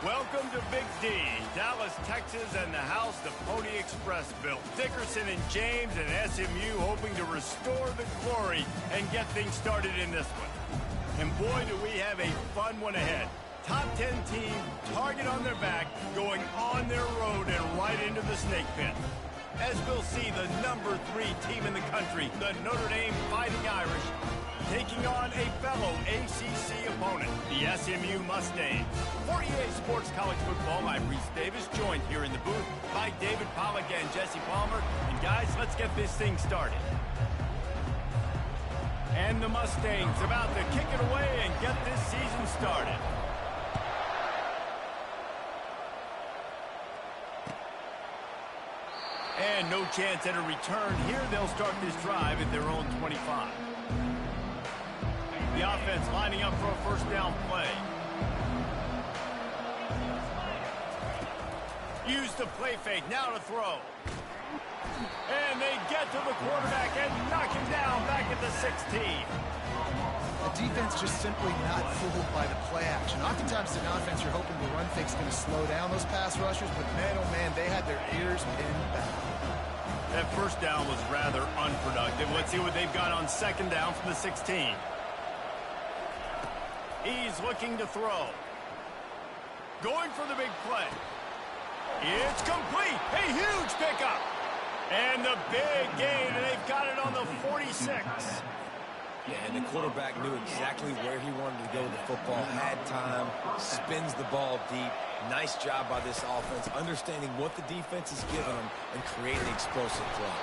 Welcome to Big D, Dallas, Texas, and the house the Pony Express built. Dickerson and James and SMU hoping to restore the glory and get things started in this one. And boy, do we have a fun one ahead. Top 10 team, target on their back, going on their road and right into the snake pit. As we'll see, the number 3 team in the country, the Notre Dame Fighting Irish, taking on a fellow ACC opponent, the SMU Mustangs. For EA Sports College Football, I'm Reese Davis, joined here in the booth by David Pollack and Jesse Palmer. And guys, let's get this thing started. And the Mustangs about to kick it away and get this season started. And no chance at a return here. They'll start this drive at their own 25. The offense lining up for a first down play. Use the play fake, now to throw. And they get to the quarterback and knock him down back at the 16. The defense just simply not fooled by the play action. Oftentimes in offense, you're hoping the run fake's going to slow down those pass rushers, but man, oh man, they had their ears pinned back. That first down was rather unproductive. Let's see what they've got on second down from the 16. He's looking to throw. Going for the big play. It's complete. A huge pickup. And the big gain, and they've got it on the 46. Yeah, and the quarterback knew exactly where he wanted to go with the football, had time, spins the ball deep. Nice job by this offense, understanding what the defense is giving them and creating explosive play.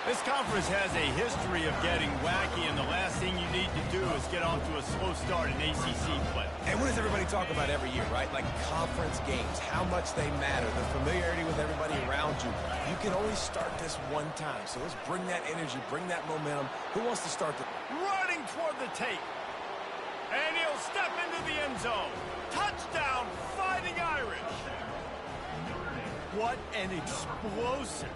This conference has a history of getting wacky, and the last thing you need to do is get off to a slow start in ACC play. And what does everybody talk about every year, right? Like conference games, how much they matter, the familiarity with everybody around you. You can only start this one time, so let's bring that energy, bring that momentum. Who wants to start the... Running toward the tape. And he'll step into the end zone. Touchdown, Fighting Irish. What an explosive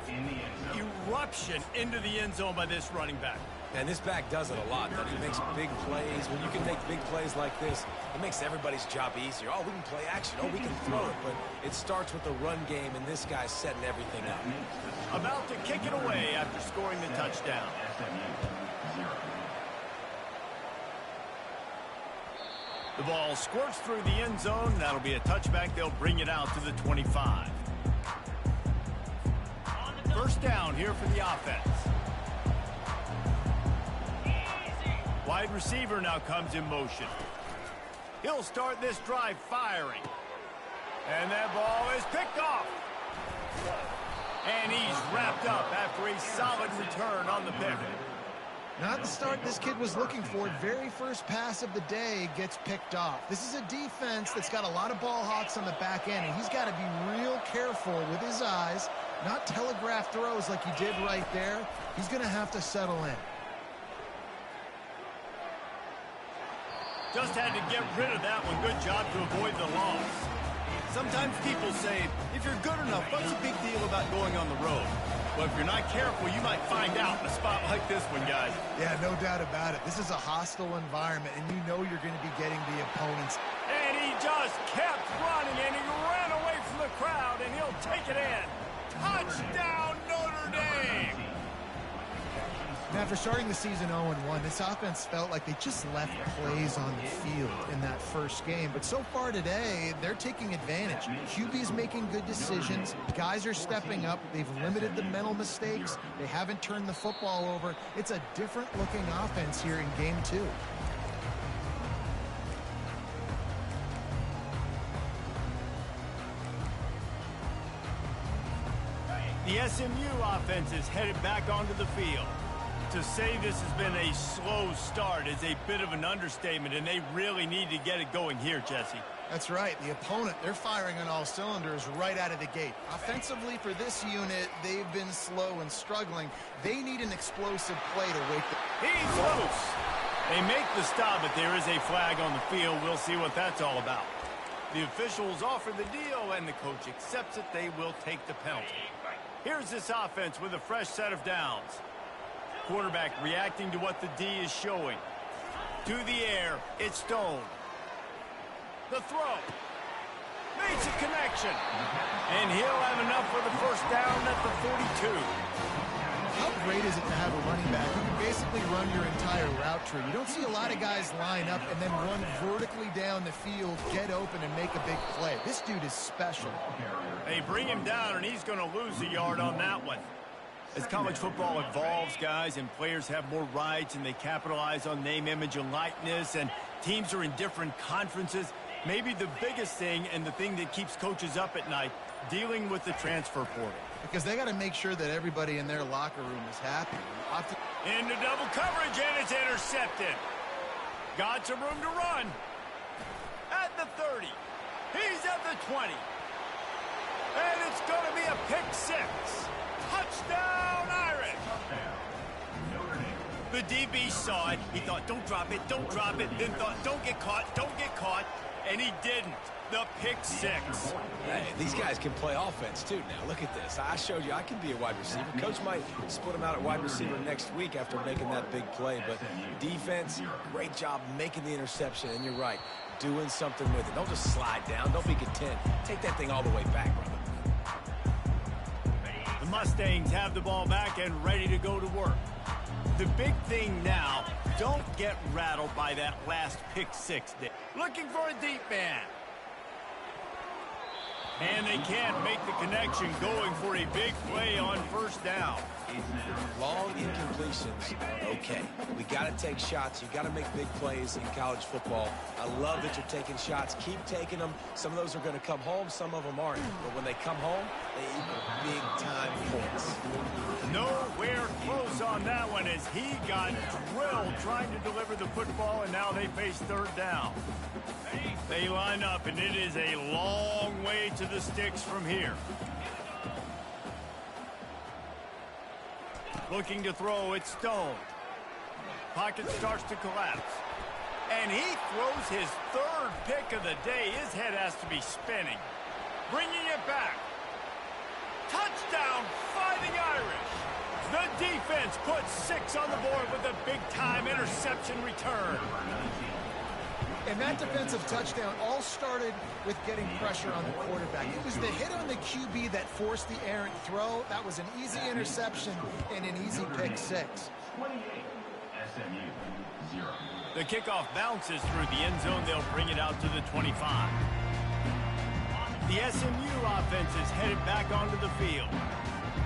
eruption into the end zone by this running back. And this back does it a lot. He makes big plays. When you can make big plays like this, it makes everybody's job easier. Oh, we can play action. Oh, we can throw it. But it starts with the run game, and this guy's setting everything up. About to kick it away after scoring the touchdown. The ball squirts through the end zone. That'll be a touchback. They'll bring it out to the 25. First down here for the offense. Wide receiver now comes in motion. He'll start this drive firing. And that ball is picked off. And he's wrapped up after a solid return on the pick. Not the start this kid was looking for. Very first pass of the day gets picked off. This is a defense that's got a lot of ball hawks on the back end, and he's got to be real careful with his eyes, not telegraph throws like he did right there. He's going to have to settle in. Just had to get rid of that one. Good job to avoid the loss. Sometimes people say, if you're good enough, what's the big deal about going on the road? Well, if you're not careful, you might find out in a spot like this one, guys. Yeah, no doubt about it. This is a hostile environment, and you know you're going to be getting the opponents. And he just kept running, and he ran away from the crowd, and he'll take it in. Touchdown, Notre Dame! And after starting the season 0-1, this offense felt like they just left plays on the field in that first game. But so far today, they're taking advantage. QB's making good decisions. Guys are stepping up. They've limited the mental mistakes. They haven't turned the football over. It's a different-looking offense here in Game 2. The SMU offense is headed back onto the field. To say this has been a slow start is a bit of an understatement, and they really need to get it going here, Jesse. That's right. The opponent, they're firing on all cylinders right out of the gate. Offensively for this unit, they've been slow and struggling. They need an explosive play to wake them. He's loose. They make the stop, but there is a flag on the field. We'll see what that's all about. The officials offer the deal, and the coach accepts it. They will take the penalty. Here's this offense with a fresh set of downs. Quarterback reacting to what the D is showing. To the air, it's Stone. The throw. Makes a connection. And he'll have enough for the first down at the 42. How great is it to have a running back who can basically run your entire route tree? You don't see a lot of guys line up and then run vertically down the field, get open, and make a big play. This dude is special. They bring him down, and he's going to lose a yard on that one. As college football evolves, guys, and players have more rights, and they capitalize on name, image, and likeness, and teams are in different conferences, maybe the biggest thing and the thing that keeps coaches up at night, dealing with the transfer portal. Because they got to make sure that everybody in their locker room is happy. Into double coverage, and it's intercepted. Got some room to run. At the 30. He's at the 20. And it's going to be a pick six. Touchdown, Irish. The DB saw it. He thought, don't drop it, don't drop it. Then thought, don't get caught. And he didn't. The pick six. Hey, these guys can play offense, too, now. Look at this. I showed you I can be a wide receiver. Coach might split him out at wide receiver next week after making that big play. But defense, great job making the interception. And you're right, doing something with it. Don't just slide down. Don't be content. Take that thing all the way back, brother. The Mustangs have the ball back and ready to go to work. The big thing now, don't get rattled by that last pick six. Looking for a deep man. And they can't make the connection, going for a big play on first down. Long incompletions, okay. We got to take shots. You got to make big plays in college football. I love that you're taking shots. Keep taking them. Some of those are going to come home. Some of them aren't. But when they come home, they equal big-time points. Nowhere close on that one as he got drilled trying to deliver the football, and now they face third down. They line up, and it is a long way to the sticks from here. Looking to throw, it's Stone. Pocket starts to collapse. And he throws his third pick of the day. His head has to be spinning. Bringing it back. Touchdown, Fighting Irish. The defense puts 6 on the board with a big-time interception return. And that defensive touchdown all started with getting pressure on the quarterback. It was the hit on the QB that forced the errant throw. That was an easy interception and an easy pick six. The kickoff bounces through the end zone. They'll bring it out to the 25. The SMU offense is headed back onto the field.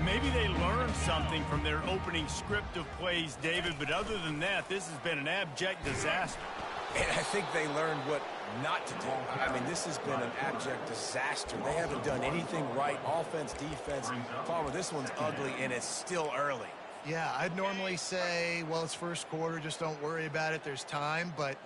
Maybe they learned something from their opening script of plays, David, but other than that, this has been an abject disaster. And I think they learned what not to do. I mean, this has been an abject disaster. They haven't done anything right. Offense, defense. Palmer, this one's ugly, and it's still early. Yeah, I'd normally say, well, it's first quarter, just don't worry about it, there's time, but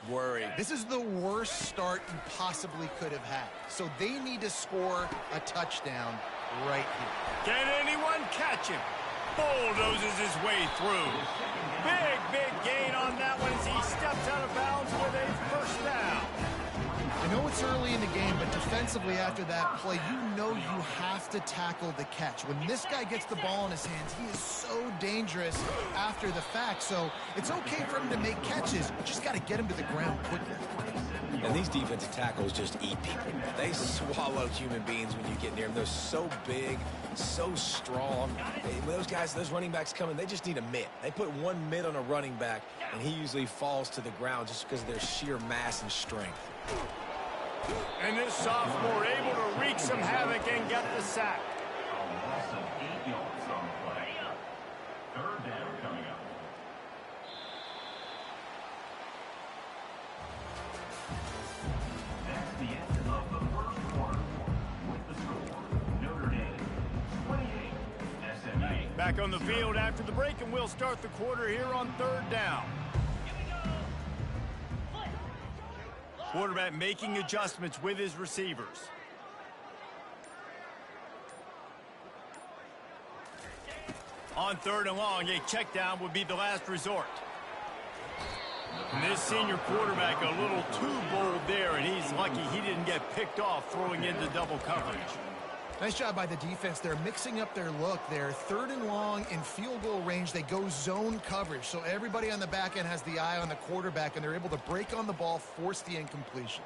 this is the worst start you possibly could have had. So they need to score a touchdown right here. Can anyone catch him? Bulldozes his way through. Big gain on that one as he steps out of bounds with a first down. I know it's early in the game, but defensively after that play, you know you have to tackle the catch. When this guy gets the ball in his hands, he is so dangerous after the fact. So it's okay for him to make catches. You just got to get him to the ground quickly. And these defensive tackles just eat people. They swallow human beings when you get near them. They're so big, so strong. When those guys, those running backs come in, they just need a mitt. They put one mitt on a running back, and he usually falls to the ground just because of their sheer mass and strength. And this sophomore able to wreak some havoc and get the sack. A loss of 8 yards on the play. Third down coming up. That's the end of the first quarter. With the score, Notre Dame 28, SMU. Back on the field after the break, and we'll start the quarter here on third down. Quarterback making adjustments with his receivers. On third and long, a check down would be the last resort. And this senior quarterback a little too bold there, and he's lucky he didn't get picked off throwing into double coverage. Nice job by the defense. They're mixing up their look. They're third and long in field goal range. They go zone coverage. So everybody on the back end has the eye on the quarterback, and they're able to break on the ball, force the incompletion.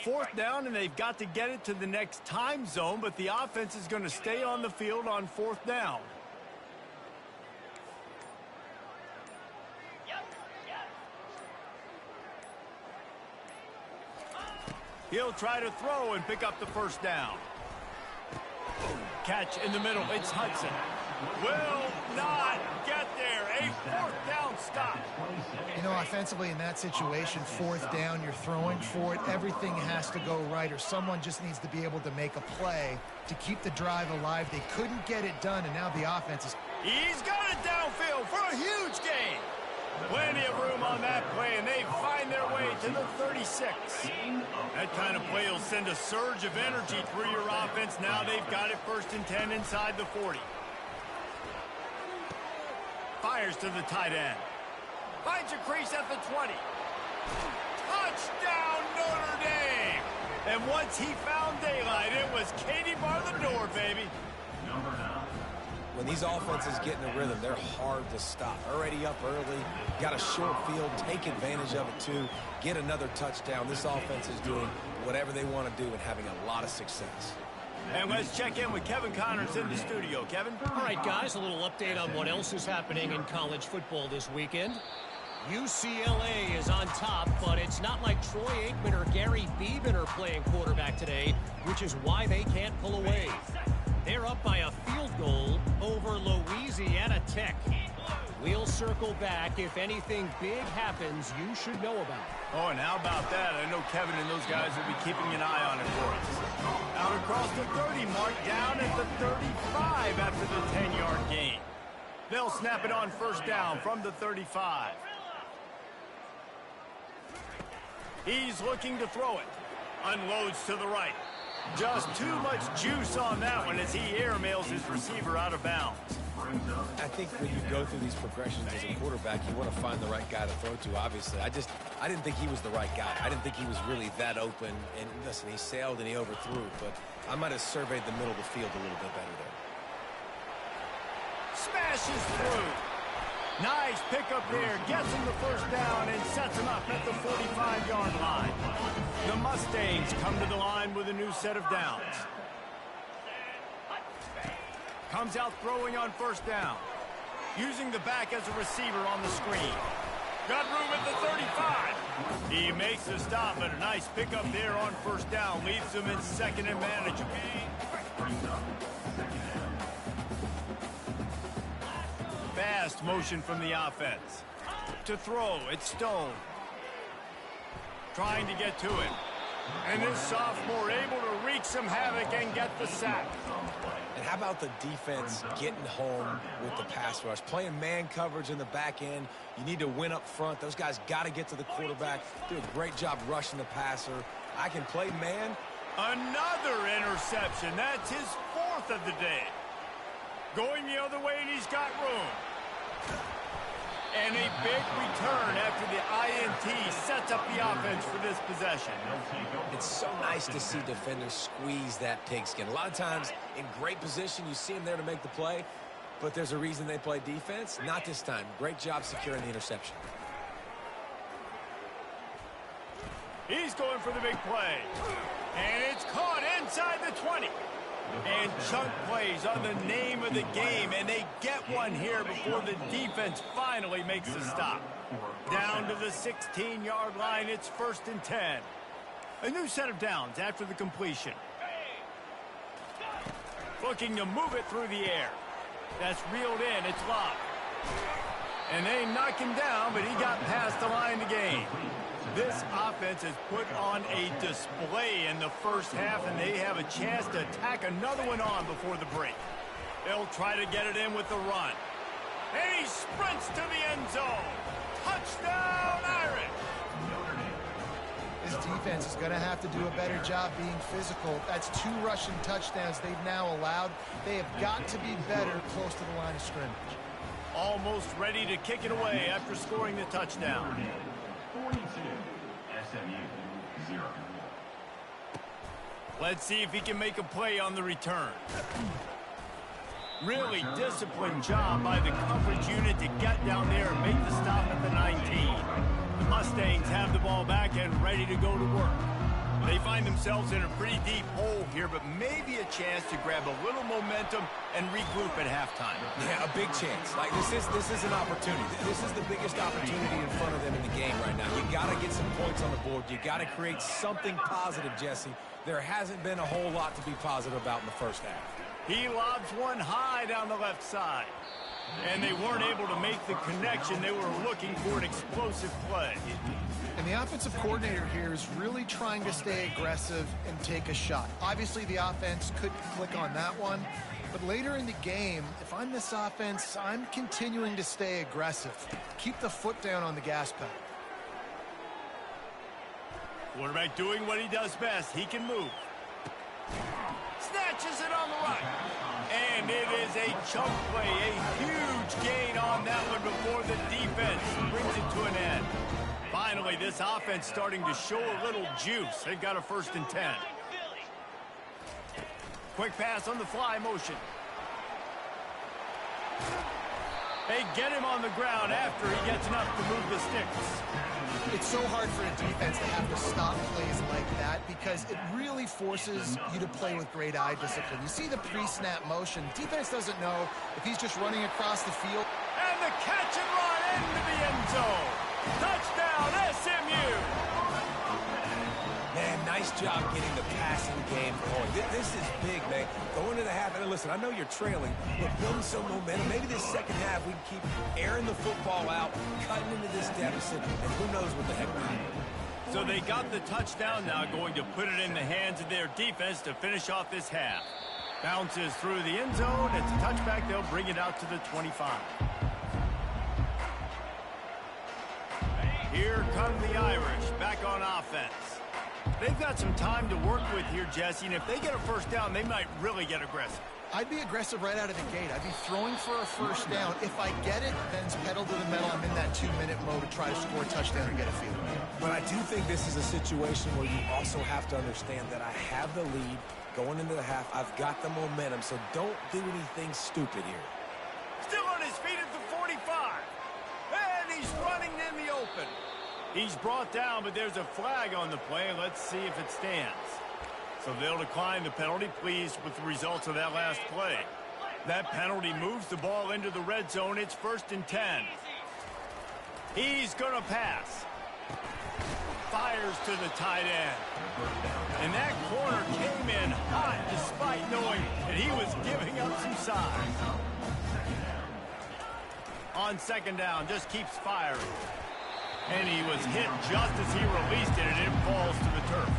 4th down, and they've got to get it to the next time zone, but the offense is going to stay on the field on 4th down. He'll try to throw and pick up the 1st down. Catch in the middle. It's Hudson. Will not get there. A 4th down stop. You know, offensively in that situation, 4th down, you're throwing for it. Everything has to go right, or someone just needs to be able to make a play to keep the drive alive. They couldn't get it done, and now the offense is... He's got it downfield for a huge gain. Plenty of room on that play, and they find their way to the 36. That kind of play will send a surge of energy through your offense. Now they've got it 1st and 10 inside the 40. Fires to the tight end. Finds a crease at the 20. Touchdown, Notre Dame! And once he found daylight, it was Katie bar the door, baby. When these offenses get in a rhythm, they're hard to stop. Already up early, got a short field, take advantage of it too, get another touchdown. This offense is doing whatever they want to do and having a lot of success. And let's check in with Kevin Connors in the studio. Kevin? All right, guys, a little update on what else is happening in college football this weekend. UCLA is on top, but it's not like Troy Aikman or Gary Beeman are playing quarterback today, which is why they can't pull away. They're up by a field goal over Louisiana Tech. We'll circle back. If anything big happens, you should know about it. Oh, and how about that? I know Kevin and those guys will be keeping an eye on it for us. Out across the 30 mark, down at the 35 after the 10-yard gain. They'll snap it on 1st down from the 35. He's looking to throw it. Unloads to the right. Just too much juice on that one as he airmails his receiver out of bounds. I think when you go through these progressions as a quarterback, you want to find the right guy to throw to, obviously. I didn't think he was the right guy. I didn't think he was really that open. And listen, he sailed and he overthrew, but I might have surveyed the middle of the field a little bit better there. Smashes through. Nice pickup there. Gets him the 1st down and sets him up at the 45-yard line. The Mustangs come to the line with a new set of downs. Comes out throwing on 1st down. Using the back as a receiver on the screen. Got room at the 35. He makes the stop, but a nice pickup there on 1st down. Leaves him in 2nd and manageable. Fast motion from the offense. To throw, it's Stone. Trying to get to it. And this sophomore able to wreak some havoc and get the sack. And how about the defense getting home with the pass rush? Playing man coverage in the back end. You need to win up front. Those guys got to get to the quarterback. Do a great job rushing the passer. I can play man. Another interception. That's his 4th of the day. Going the other way, and he's got room. And a big return after the INT sets up the offense for this possession. It's so nice to see defenders squeeze that pigskin. A lot of times in great position, you see them there to make the play, but there's a reason they play defense. Not this time. Great job securing the interception. He's going for the big play. And it's caught inside the 20. And chunk plays on the name of the game, and they get one here before the defense finally makes the stop. Down to the 16-yard line, it's 1st and 10. A new set of downs after the completion. Looking to move it through the air. That's reeled in, it's locked. And they knock him down, but he got past the line to gain. This offense has put on a display in the 1st half, and they have a chance to tack another one on before the break. They'll try to get it in with the run. And he sprints to the end zone. Touchdown, Irish! This defense is going to have to do a better job being physical. That's 2 rushing touchdowns they've now allowed. They have got to be better close to the line of scrimmage. Almost ready to kick it away after scoring the touchdown. 42, SMU 0. Let's see if he can make a play on the return. Really disciplined job by the coverage unit to get down there and make the stop at the 19. The Mustangs have the ball back and ready to go to work. They find themselves in a pretty deep hole here, but maybe a chance to grab a little momentum and regroup at halftime. Yeah, a big chance. Like, this is an opportunity. This is the biggest opportunity in front of them in the game right now. You got to get some points on the board. You got to create something positive, Jesse. There hasn't been a whole lot to be positive about in the first half. He lobs one high down the left side. And they weren't able to make the connection. They were looking for an explosive play. And the offensive coordinator here is really trying to stay aggressive and take a shot. Obviously, the offense couldn't click on that one. But later in the game, if I'm this offense, I'm continuing to stay aggressive. Keep the foot down on the gas pedal. Quarterback doing what he does best. He can move. Snatches it on the right. And it is a chunk play, a huge gain on that one before the defense brings it to an end. Finally, this offense starting to show a little juice. They've got a 1st and 10. Quick pass on the fly motion. They get him on the ground after he gets enough to move the sticks. It's so hard for a defense to have to stop plays like that because it really forces you to play with great eye discipline. You see the pre-snap motion. Defense doesn't know if he's just running across the field. And the catch and run into the end zone. Touchdown, SMU! Man, nice job getting the passing game going. This is big, man. Going into the half, and listen, I know you're trailing, but building some momentum. Maybe this second half we can keep airing the football out, cutting into this deficit, and who knows what the heck will happen. So they got the touchdown now, going to put it in the hands of their defense to finish off this half. Bounces through the end zone. It's a touchback. They'll bring it out to the 25. Here come the Irish back on offense. They've got some time to work with here, Jesse, and if they get a 1st down, they might really get aggressive. I'd be aggressive right out of the gate. I'd be throwing for a 1st down. If I get it, then it's pedal to the metal. I'm in that 2-minute mode to try to score a touchdown and get a field. But I do think this is a situation where you also have to understand that I have the lead going into the half. I've got the momentum, so don't do anything stupid here. Still on his feet at the 45. And he's running in the open. He's brought down, but there's a flag on the play. Let's see if it stands. So they'll decline the penalty, pleased with the results of that last play. That penalty moves the ball into the red zone. It's 1st and 10. He's going to pass. Fires to the tight end. And that corner came in hot despite knowing that he was giving up some size. On 2nd down, just keeps firing. And he was hit just as he released it, and it falls to the turf.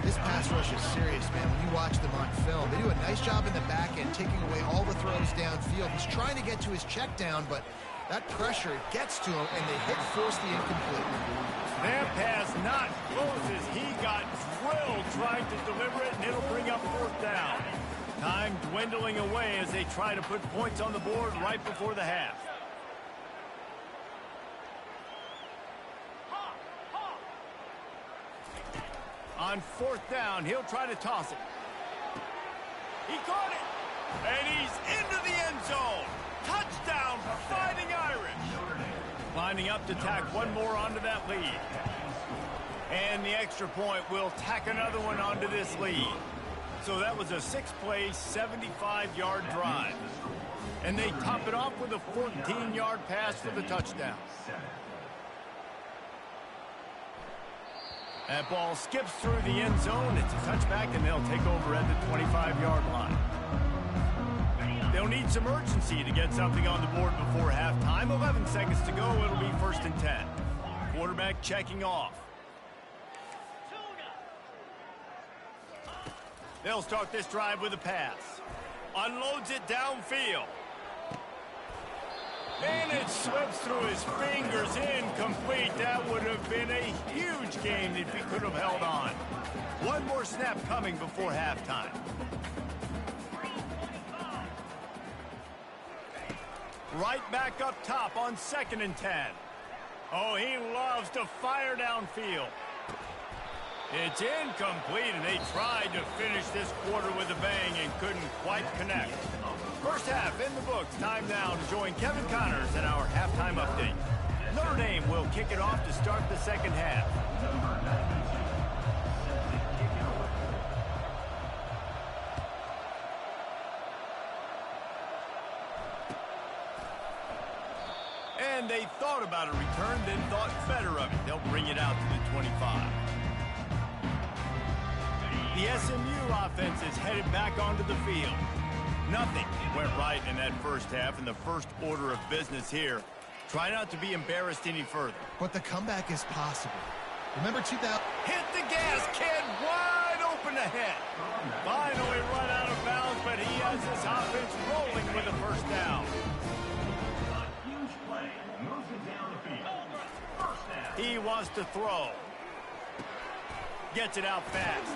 This pass rush is serious, man. When you watch them on film, they do a nice job in the back end, taking away all the throws downfield. He's trying to get to his check down, but that pressure gets to him, and they force the incomplete. That pass not close as he got drilled trying to deliver it, and it'll bring up 4th down. Time dwindling away as they try to put points on the board right before the half. On 4th down, he'll try to toss it. He caught it, and he's into the end zone. Touchdown, Fighting Irish. Lining up to tack one more onto that lead. And the extra point will tack another one onto this lead. So that was a 6-play, 75-yard drive. And they top it off with a 14-yard pass for the touchdown. That ball skips through the end zone. It's a touchback, and they'll take over at the 25-yard line. They'll need some urgency to get something on the board before halftime. 11 seconds to go. It'll be 1st and 10. Quarterback checking off. They'll start this drive with a pass. Unloads it downfield. And it slips through his fingers, incomplete. That would have been a huge game if he could have held on. One more snap coming before halftime. Right back up top on 2nd and 10. Oh, he loves to fire downfield. It's incomplete, and they tried to finish this quarter with a bang and couldn't quite connect. First half in the books. Time now to join Kevin Connors in our halftime update. Notre Dame will kick it off to start the second half. And they thought about a return, then thought better of it. They'll bring it out to the 25. The SMU offense is headed back onto the field. Nothing went right in that first half, and the first order of business here. Try not to be embarrassed any further. But the comeback is possible. Remember 2000... Hit the gas, kid! Wide open ahead. Finally run out of bounds, but he has this offense rolling with a first down. He wants to throw. Gets it out fast.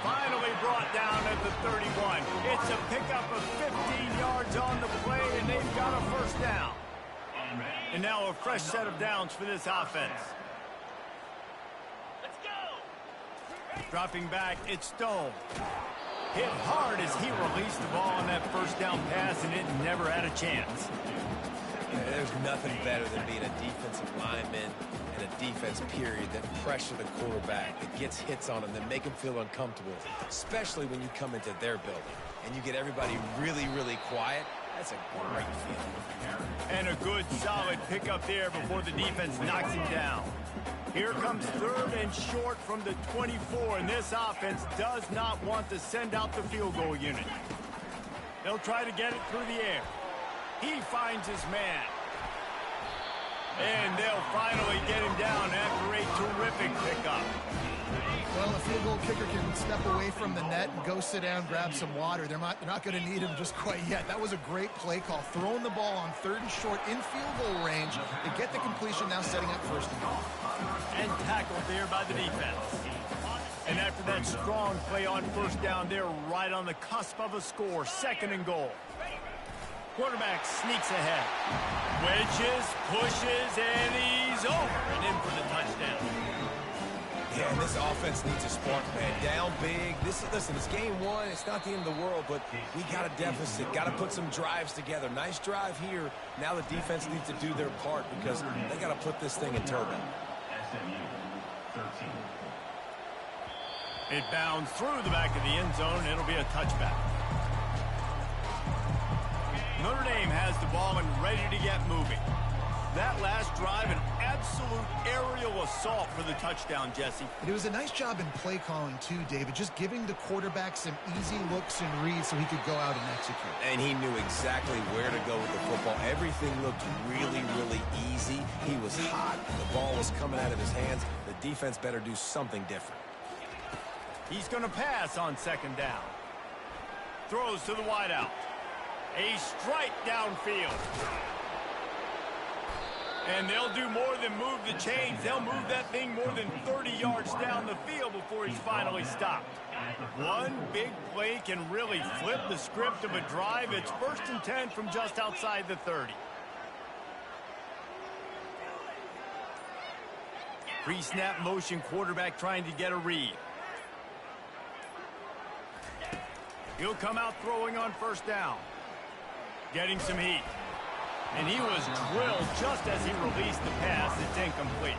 Finally brought down at the 31. It's a pickup of 15 yards on the play, and they've got a first down. And now a fresh set of downs for this offense. Let's go. Dropping back, it's Stone. Hit hard as he released the ball on that first down pass, and it never had a chance. There's nothing better than being a defensive lineman and a defense period that pressure the quarterback, that gets hits on him, that make him feel uncomfortable, especially when you come into their building and you get everybody really, really quiet. That's a great feeling. And a good, solid pickup there before the defense knocks him down. Here comes third and short from the 24, and this offense does not want to send out the field goal unit. They'll try to get it through the air. He finds his man. And they'll finally get him down after a terrific pickup. Well, a field goal kicker can step away from the net and go sit down, grab some water. They're not going to need him just quite yet. That was a great play call. Throwing the ball on third and short in field goal range to get the completion, now setting up first and goal. And tackled there by the defense. And after that strong play on first down, they're right on the cusp of a score. Second and goal. Quarterback sneaks ahead. Wedges, pushes, and he's over and in for the touchdown. Yeah, and this offense needs a spark, man. Down big. Listen, it's game one. It's not the end of the world, but we got a deficit. Got to put some drives together. Nice drive here. Now the defense needs to do their part because they got to put this thing in turbo. It bounds through the back of the end zone. It'll be a touchback. Notre Dame has the ball and ready to get moving. That last drive, an absolute aerial assault for the touchdown, Jesse. It was a nice job in play calling, too, David, just giving the quarterback some easy looks and reads so he could go out and execute. And he knew exactly where to go with the football. Everything looked really, really easy. He was hot. The ball was coming out of his hands. The defense better do something different. He's going to pass on second down. Throws to the wideout. A strike downfield. And they'll do more than move the chains. They'll move that thing more than 30 yards down the field before he's finally stopped. One big play can really flip the script of a drive. It's 1st and 10 from just outside the 30. Pre-snap motion, quarterback trying to get a read. He'll come out throwing on first down. Getting some heat. And he was drilled just as he released the pass. It's incomplete.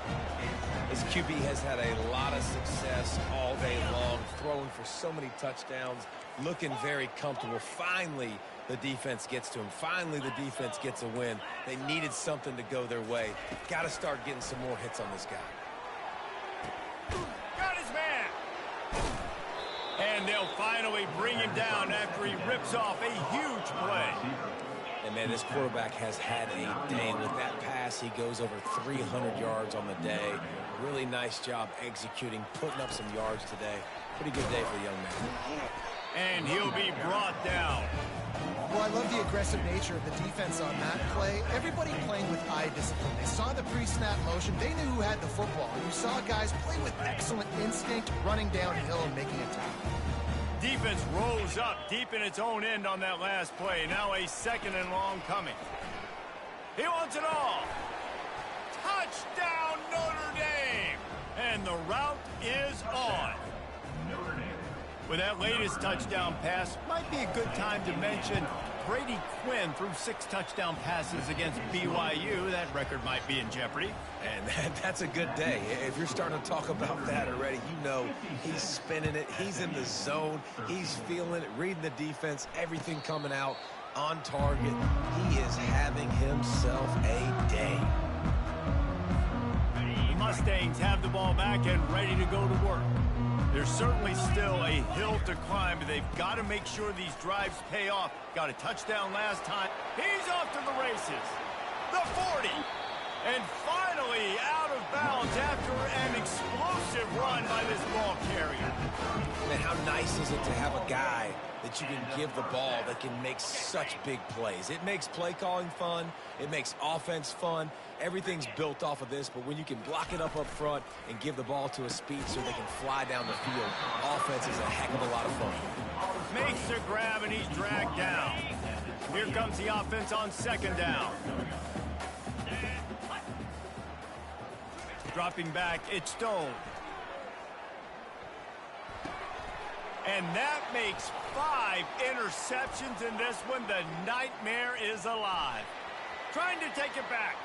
This QB has had a lot of success all day long, throwing for so many touchdowns, looking very comfortable. Finally, the defense gets to him. Finally, the defense gets a win. They needed something to go their way. Got to start getting some more hits on this guy. Got his man. And they'll finally bring him down after he rips off a huge play. And, man, this quarterback has had a day. With that pass, he goes over 300 yards on the day. Really nice job executing, putting up some yards today. Pretty good day for the young man. And he'll be brought down. Well, I love the aggressive nature of the defense on that play. Everybody playing with eye discipline. They saw the pre-snap motion. They knew who had the football. You saw guys play with excellent instinct, running downhill and making a tackle. Defense rose up deep in its own end on that last play. Now a 2nd and long coming. He wants it all. Touchdown, Notre Dame. And the route is on. With that latest touchdown pass, might be a good time to mention Brady Quinn threw 6 touchdown passes against BYU. That record might be in jeopardy. And that's a good day. If you're starting to talk about that already, you know he's spinning it. He's in the zone. He's feeling it, reading the defense, everything coming out on target. He is having himself a day. The Mustangs have the ball back and ready to go to work. There's certainly still a hill to climb, but they've got to make sure these drives pay off. Got a touchdown last time. He's off to the races. The 40. And finally out of bounds after an explosive run by this ball carrier. Man, how nice is it to have a guy that you can give the ball that can make such big plays? It makes play calling fun. It makes offense fun. Everything's built off of this, but when you can block it up front and give the ball to a speedster that can fly down the field, offense is a heck of a lot of fun. Makes the grab and he's dragged down. Here comes the offense on 2nd down. Dropping back, it's Stone. And that makes 5 interceptions in this one. The nightmare is alive. Trying to take it back.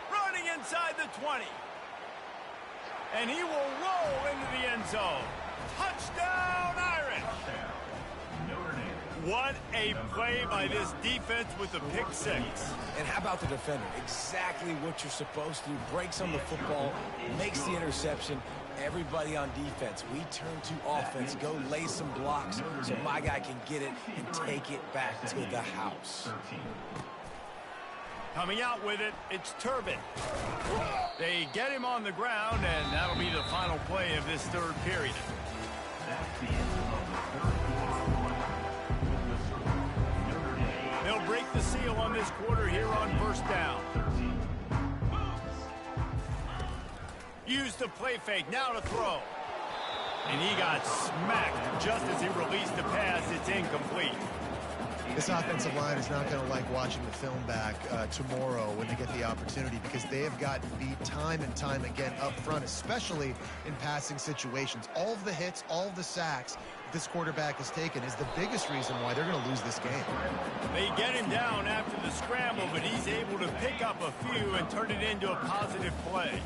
Running inside the 20. And he will roll into the end zone. Touchdown, Irish! What a play by this defense with the pick 6. And how about the defender? Exactly what you're supposed to do. Breaks on the football, makes the interception. Everybody on defense, we turn to offense. Go lay some blocks so my guy can get it and take it back to the house. Coming out with it, it's Turbin. They get him on the ground, and that'll be the final play of this 3rd period. They'll break the seal on this quarter here on 1st down. Used the play fake, now to throw. And he got smacked just as he released the pass. It's incomplete. This offensive line is not going to like watching the film back tomorrow when they get the opportunity, because they have gotten beat time and time again up front, especially in passing situations. All of the hits, all of the sacks this quarterback has taken is the biggest reason why they're going to lose this game. They get him down after the scramble, but he's able to pick up a few and turn it into a positive play.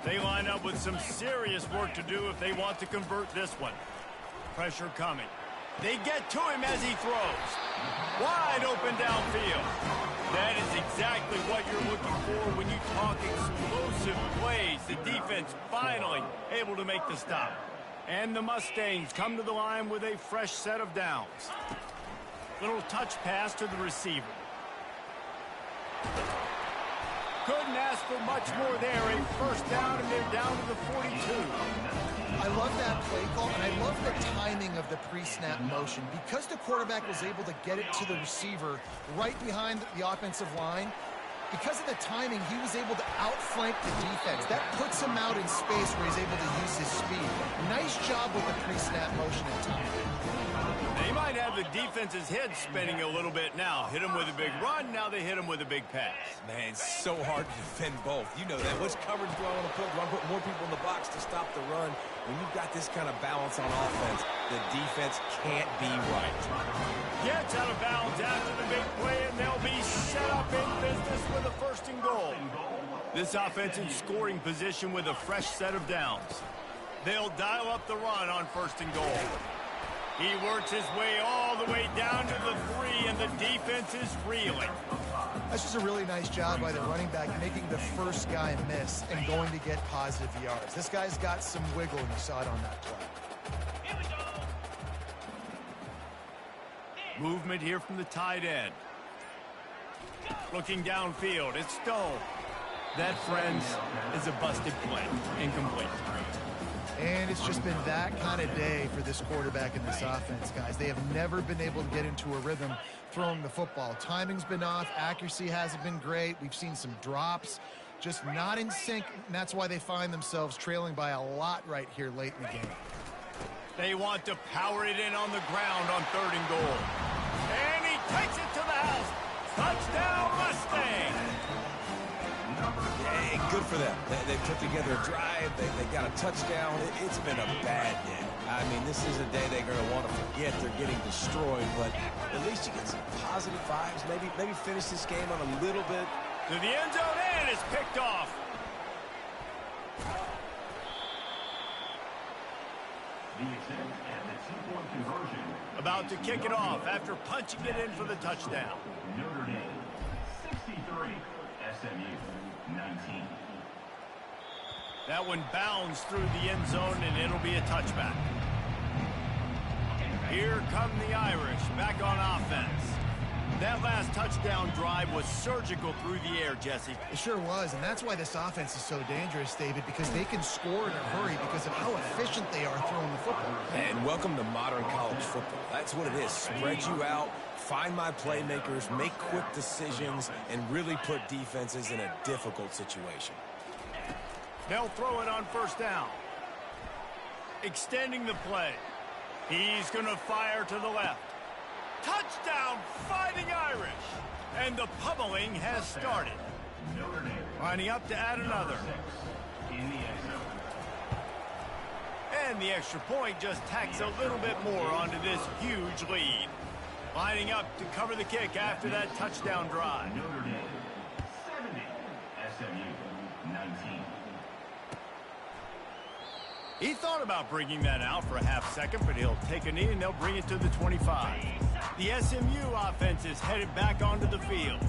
They line up with some serious work to do if they want to convert this one. Pressure coming. They get to him as he throws. Wide open downfield. That is exactly what you're looking for when you talk explosive plays. The defense finally able to make the stop. And the Mustangs come to the line with a fresh set of downs. Little touch pass to the receiver. Couldn't ask for much more there. A 1st down, and they're down to the 42. I love that play call, and I love the timing of the pre-snap motion. Because the quarterback was able to get it to the receiver right behind the offensive line, because of the timing, he was able to outflank the defense. That puts him out in space where he's able to use his speed. Nice job with the pre-snap motion and timing. They might have the defense's head spinning a little bit now. Hit him with a big run, now they hit him with a big pass. Man, it's so hard to defend both. You know that. Which coverage do I want to put? Do I put more people in the box to stop the run? When you've got this kind of balance on offense, the defense can't be right. Gets out of bounds after the big play, and they'll be set up in business with a 1st and goal. This offense in scoring position with a fresh set of downs. They'll dial up the run on 1st and goal. He works his way all the way down to the 3, and the defense is reeling. That's just a really nice job by the running back, making the first guy miss and going to get positive yards. This guy's got some wiggle, and you saw it on that play. Movement here from the tight end. Looking downfield, it's Stone. That, friends, is a busted play. Incomplete. And it's just been that kind of day for this quarterback and this offense, guys. They have never been able to get into a rhythm throwing the football. Timing's been off. Accuracy hasn't been great. We've seen some drops. Just not in sync, and that's why they find themselves trailing by a lot right here late in the game. They want to power it in on the ground on 3rd and goal. And he takes it to the house. Touchdown, Mustang! Hey, good for them. They put together a drive. They got a touchdown. It's been a bad day. I mean, this is a day they're going to want to forget. They're getting destroyed, but at least you get some positive vibes. Maybe finish this game on a little bit. To the end zone, and it's picked off. The attempt at the two-point conversion. About to kick it off after punching it in for the touchdown. Notre Dame, 63. SMU, 19. That one bounds through the end zone, and it'll be a touchback. Here come the Irish back on offense. That last touchdown drive was surgical through the air, Jesse. It sure was, and that's why this offense is so dangerous, David, because they can score in a hurry because of how efficient they are throwing the football. And welcome to modern college football. That's what it is. Spread you out, find my playmakers, make quick decisions, and really put defenses in a difficult situation. They'll throw it on first down. Extending the play. He's going to fire to the left. Touchdown, Fighting Irish. And the pummeling has started. Lining up to add another. And the extra point just tacks a little bit more onto this huge lead. Lining up to cover the kick after that touchdown drive. Notre Dame, 70. SMU, 19. He thought about bringing that out for a half second, but he'll take a knee and they'll bring it to the 25. The SMU offense is headed back onto the field.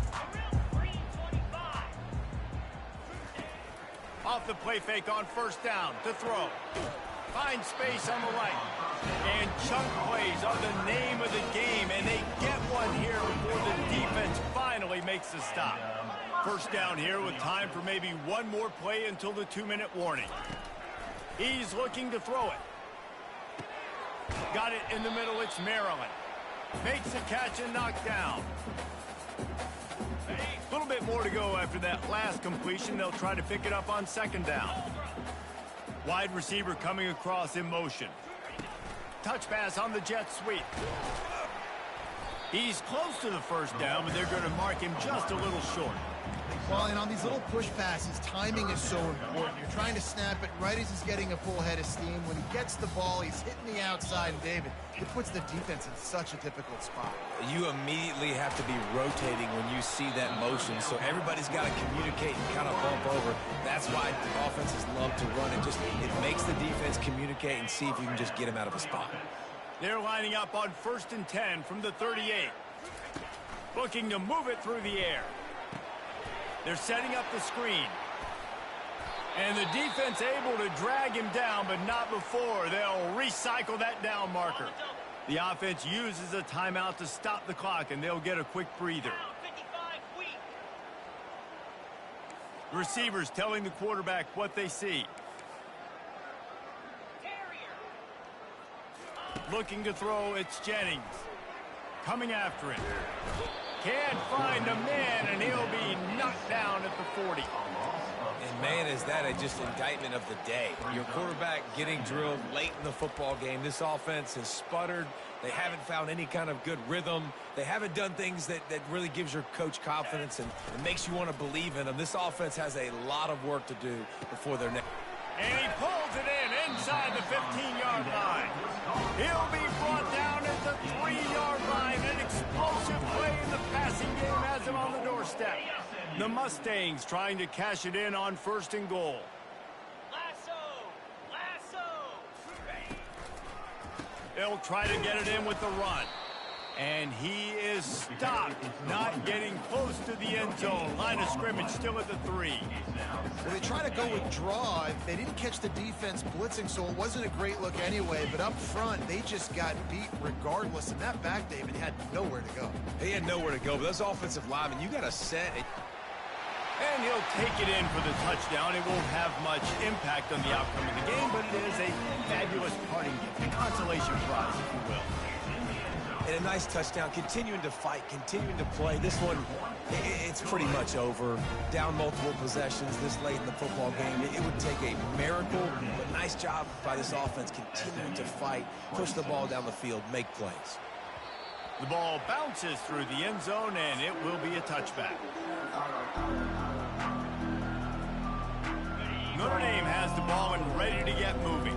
Off the play fake on first down to throw. Finds space on the right. And chunk plays are the name of the game, and they get one here before the defense finally makes the stop. First down here with time for maybe one more play until the 2-minute warning. He's looking to throw it. Got it in the middle, it's Maryland. Makes the catch and knocked down. A little bit more to go after that last completion. They'll try to pick it up on second down. Wide receiver coming across in motion. Touch pass on the jet sweep. He's close to the first down, but they're going to mark him just a little short. Well, and on these little push passes, timing is so important. You're trying to snap it right as he's getting a full head of steam. When he gets the ball, he's hitting the outside, and David, it puts the defense in such a difficult spot. You immediately have to be rotating when you see that motion, so everybody's got to communicate and kind of bump over. That's why the offenses love to run it. It makes the defense communicate and see if you can just get him out of a spot. They're lining up on 1st and 10 from the 38. Looking to move it through the air. They're setting up the screen. And the defense able to drag him down, but not before. They'll recycle that down marker. The offense uses a timeout to stop the clock, and they'll get a quick breather. Receivers telling the quarterback what they see. Looking to throw, it's Jennings. Coming after it. Can't find a man, and he'll be knocked down at the 40. And man, is that just indictment of the day. Your quarterback getting drilled late in the football game. This offense has sputtered. They haven't found any kind of good rhythm. They haven't done things that really gives your coach confidence and makes you want to believe in them. This offense has a lot of work to do before their next. And he pulls it in inside the 15-yard line. He'll be brought down at the 3-yard line. An explosive play in the passing game has him on the doorstep. The Mustangs trying to cash it in on 1st and goal. They'll try to get it in with the run. And he is stopped, not getting close to the end zone. Line of scrimmage still at the 3. Well, they try to go with draw. They didn't catch the defense blitzing, so it wasn't a great look anyway. But up front, they just got beat regardless. And that back, David, had nowhere to go. He had nowhere to go. But those offensive linemen, you got to set it. And he'll take it in for the touchdown. It won't have much impact on the outcome of the game, but it is a fabulous parting gift, a consolation prize, if you will. And a nice touchdown, continuing to fight, continuing to play. This one, it's pretty much over. Down multiple possessions this late in the football game. It would take a miracle, but nice job by this offense continuing to fight, push the ball down the field, make plays. The ball bounces through the end zone, and it will be a touchback. Notre Dame has the ball and ready to get moving.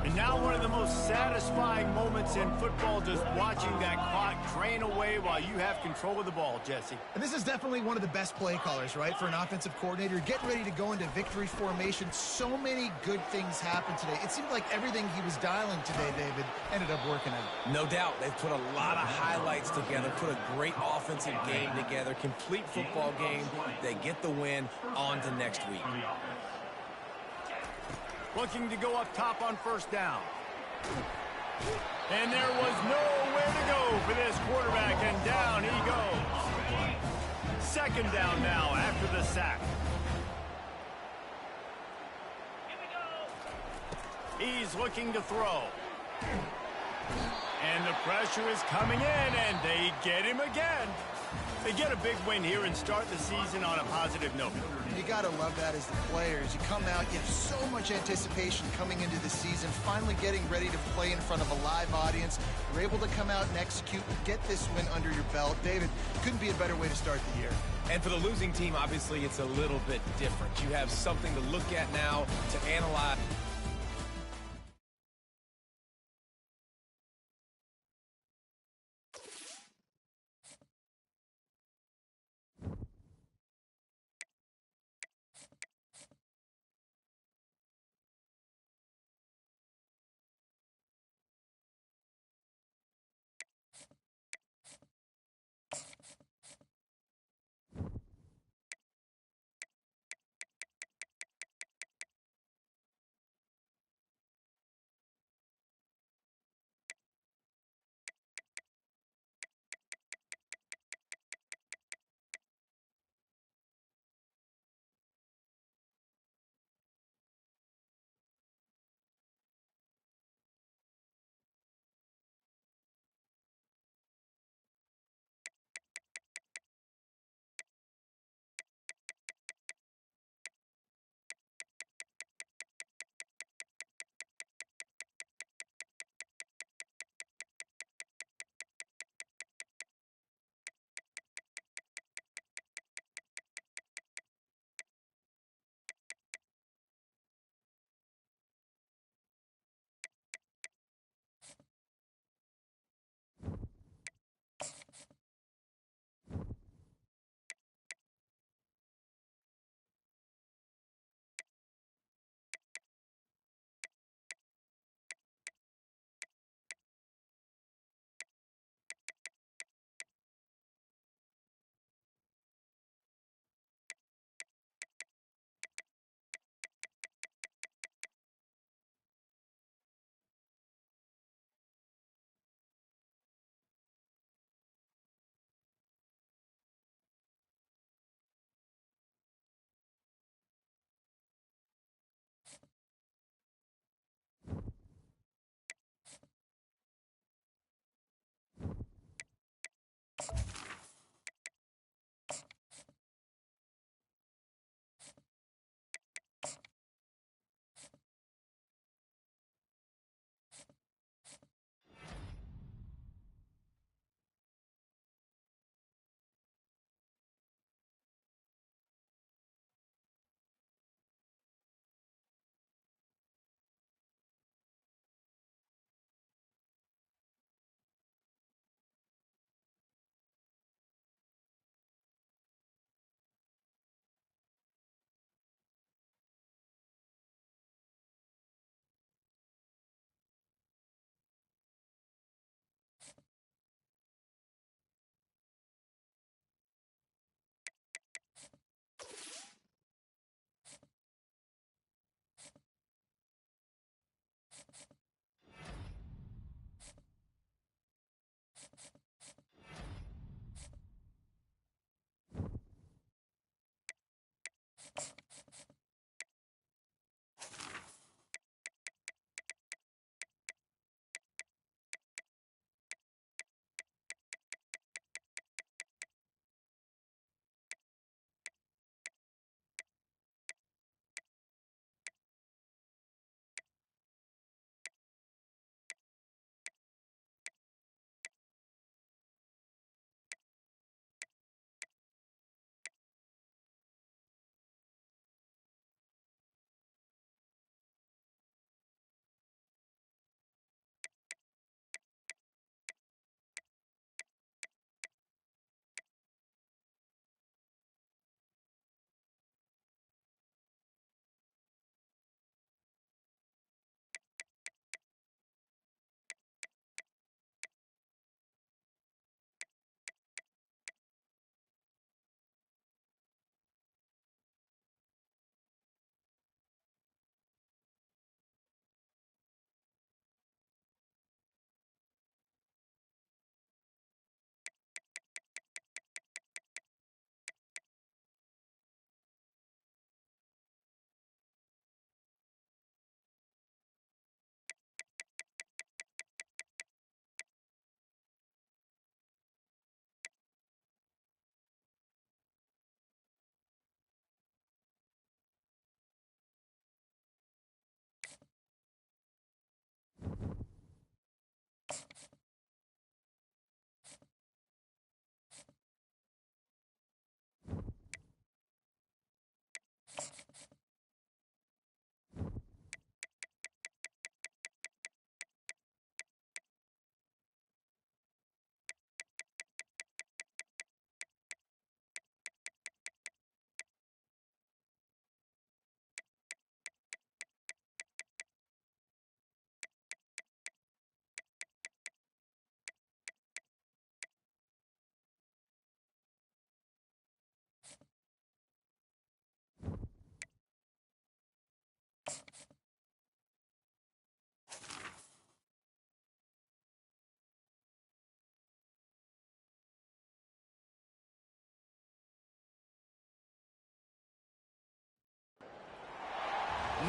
And now one of the most satisfying moments in football, just watching that clock drain away while you have control of the ball, Jesse. And this is definitely one of the best play callers, right, for an offensive coordinator. Getting ready to go into victory formation. So many good things happened today. It seemed like everything he was dialing today, David, ended up working out. No doubt. They've put a lot of highlights together, put a great offensive game together, complete football game. They get the win. On to next week. Looking to go up top on first down. And there was nowhere to go for this quarterback, and down he goes. Second down now after the sack. He's looking to throw. And the pressure is coming in, and they get him again. They get a big win here and start the season on a positive note. You got to love that as the players. You come out, you have so much anticipation coming into the season, finally getting ready to play in front of a live audience. You're able to come out and execute, get this win under your belt. David, couldn't be a better way to start the year. And for the losing team, obviously, it's a little bit different. You have something to look at now, to analyze.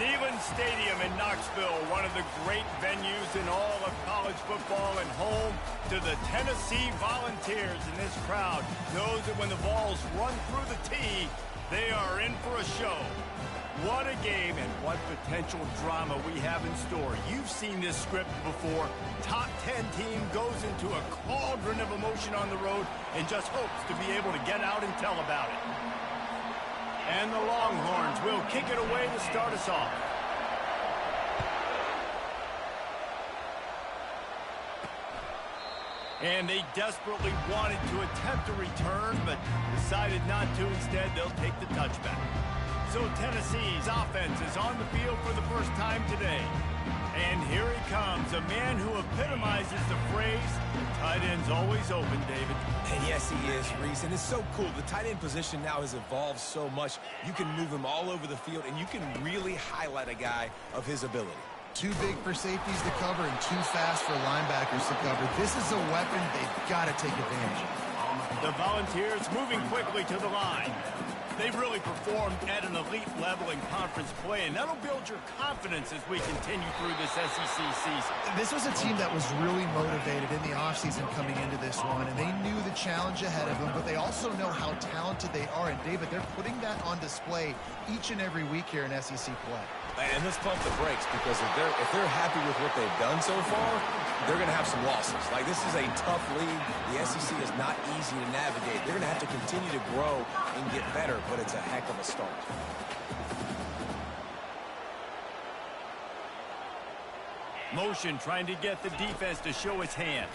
Neyland Stadium in Knoxville, one of the great venues in all of college football and home to the Tennessee Volunteers. And this crowd knows that when the balls run through the tee, they are in for a show. What a game and what potential drama we have in store. You've seen this script before. Top 10 team goes into a cauldron of emotion on the road and just hopes to be able to get out and tell about it. And the Longhorns will kick it away to start us off. And they desperately wanted to attempt a return, but decided not to. Instead, they'll take the touchback. So Tennessee's offense is on the field for the first time today. And here he comes, a man who epitomizes the phrase, the tight end's always open, David. And yes, he is, Reese. And it's so cool. The tight end position now has evolved so much. You can move him all over the field, and you can really highlight a guy of his ability. Too big for safeties to cover and too fast for linebackers to cover. This is a weapon they've got to take advantage of. The Volunteers moving quickly to the line. They've really performed at an elite level in conference play, and that'll build your confidence as we continue through this SEC season. This was a team that was really motivated in the offseason coming into this one, and they knew the challenge ahead of them, but they also know how talented they are. And, David, they're putting that on display each and every week here in SEC play. And let's pump the brakes, because if they're happy with what they've done so far, they're going to have some losses. Like, this is a tough league. The SEC is not easy to navigate. They're going to have to continue to grow and get better, but it's a heck of a start. Motion trying to get the defense to show its hand.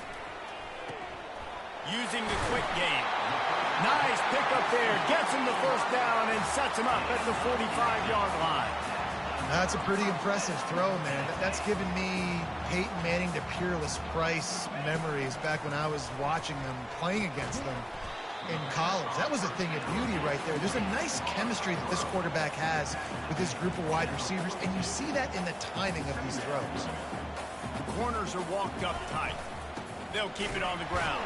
Using the quick game. Nice pickup there. Gets him the first down and sets him up at the 45-yard line. That's a pretty impressive throw, man. That's given me Peyton Manning to Peerless Price memories back when I was watching them, playing against them in college. That was a thing of beauty right there. There's a nice chemistry that this quarterback has with his group of wide receivers, and you see that in the timing of these throws. Corners are walked up tight. They'll keep it on the ground.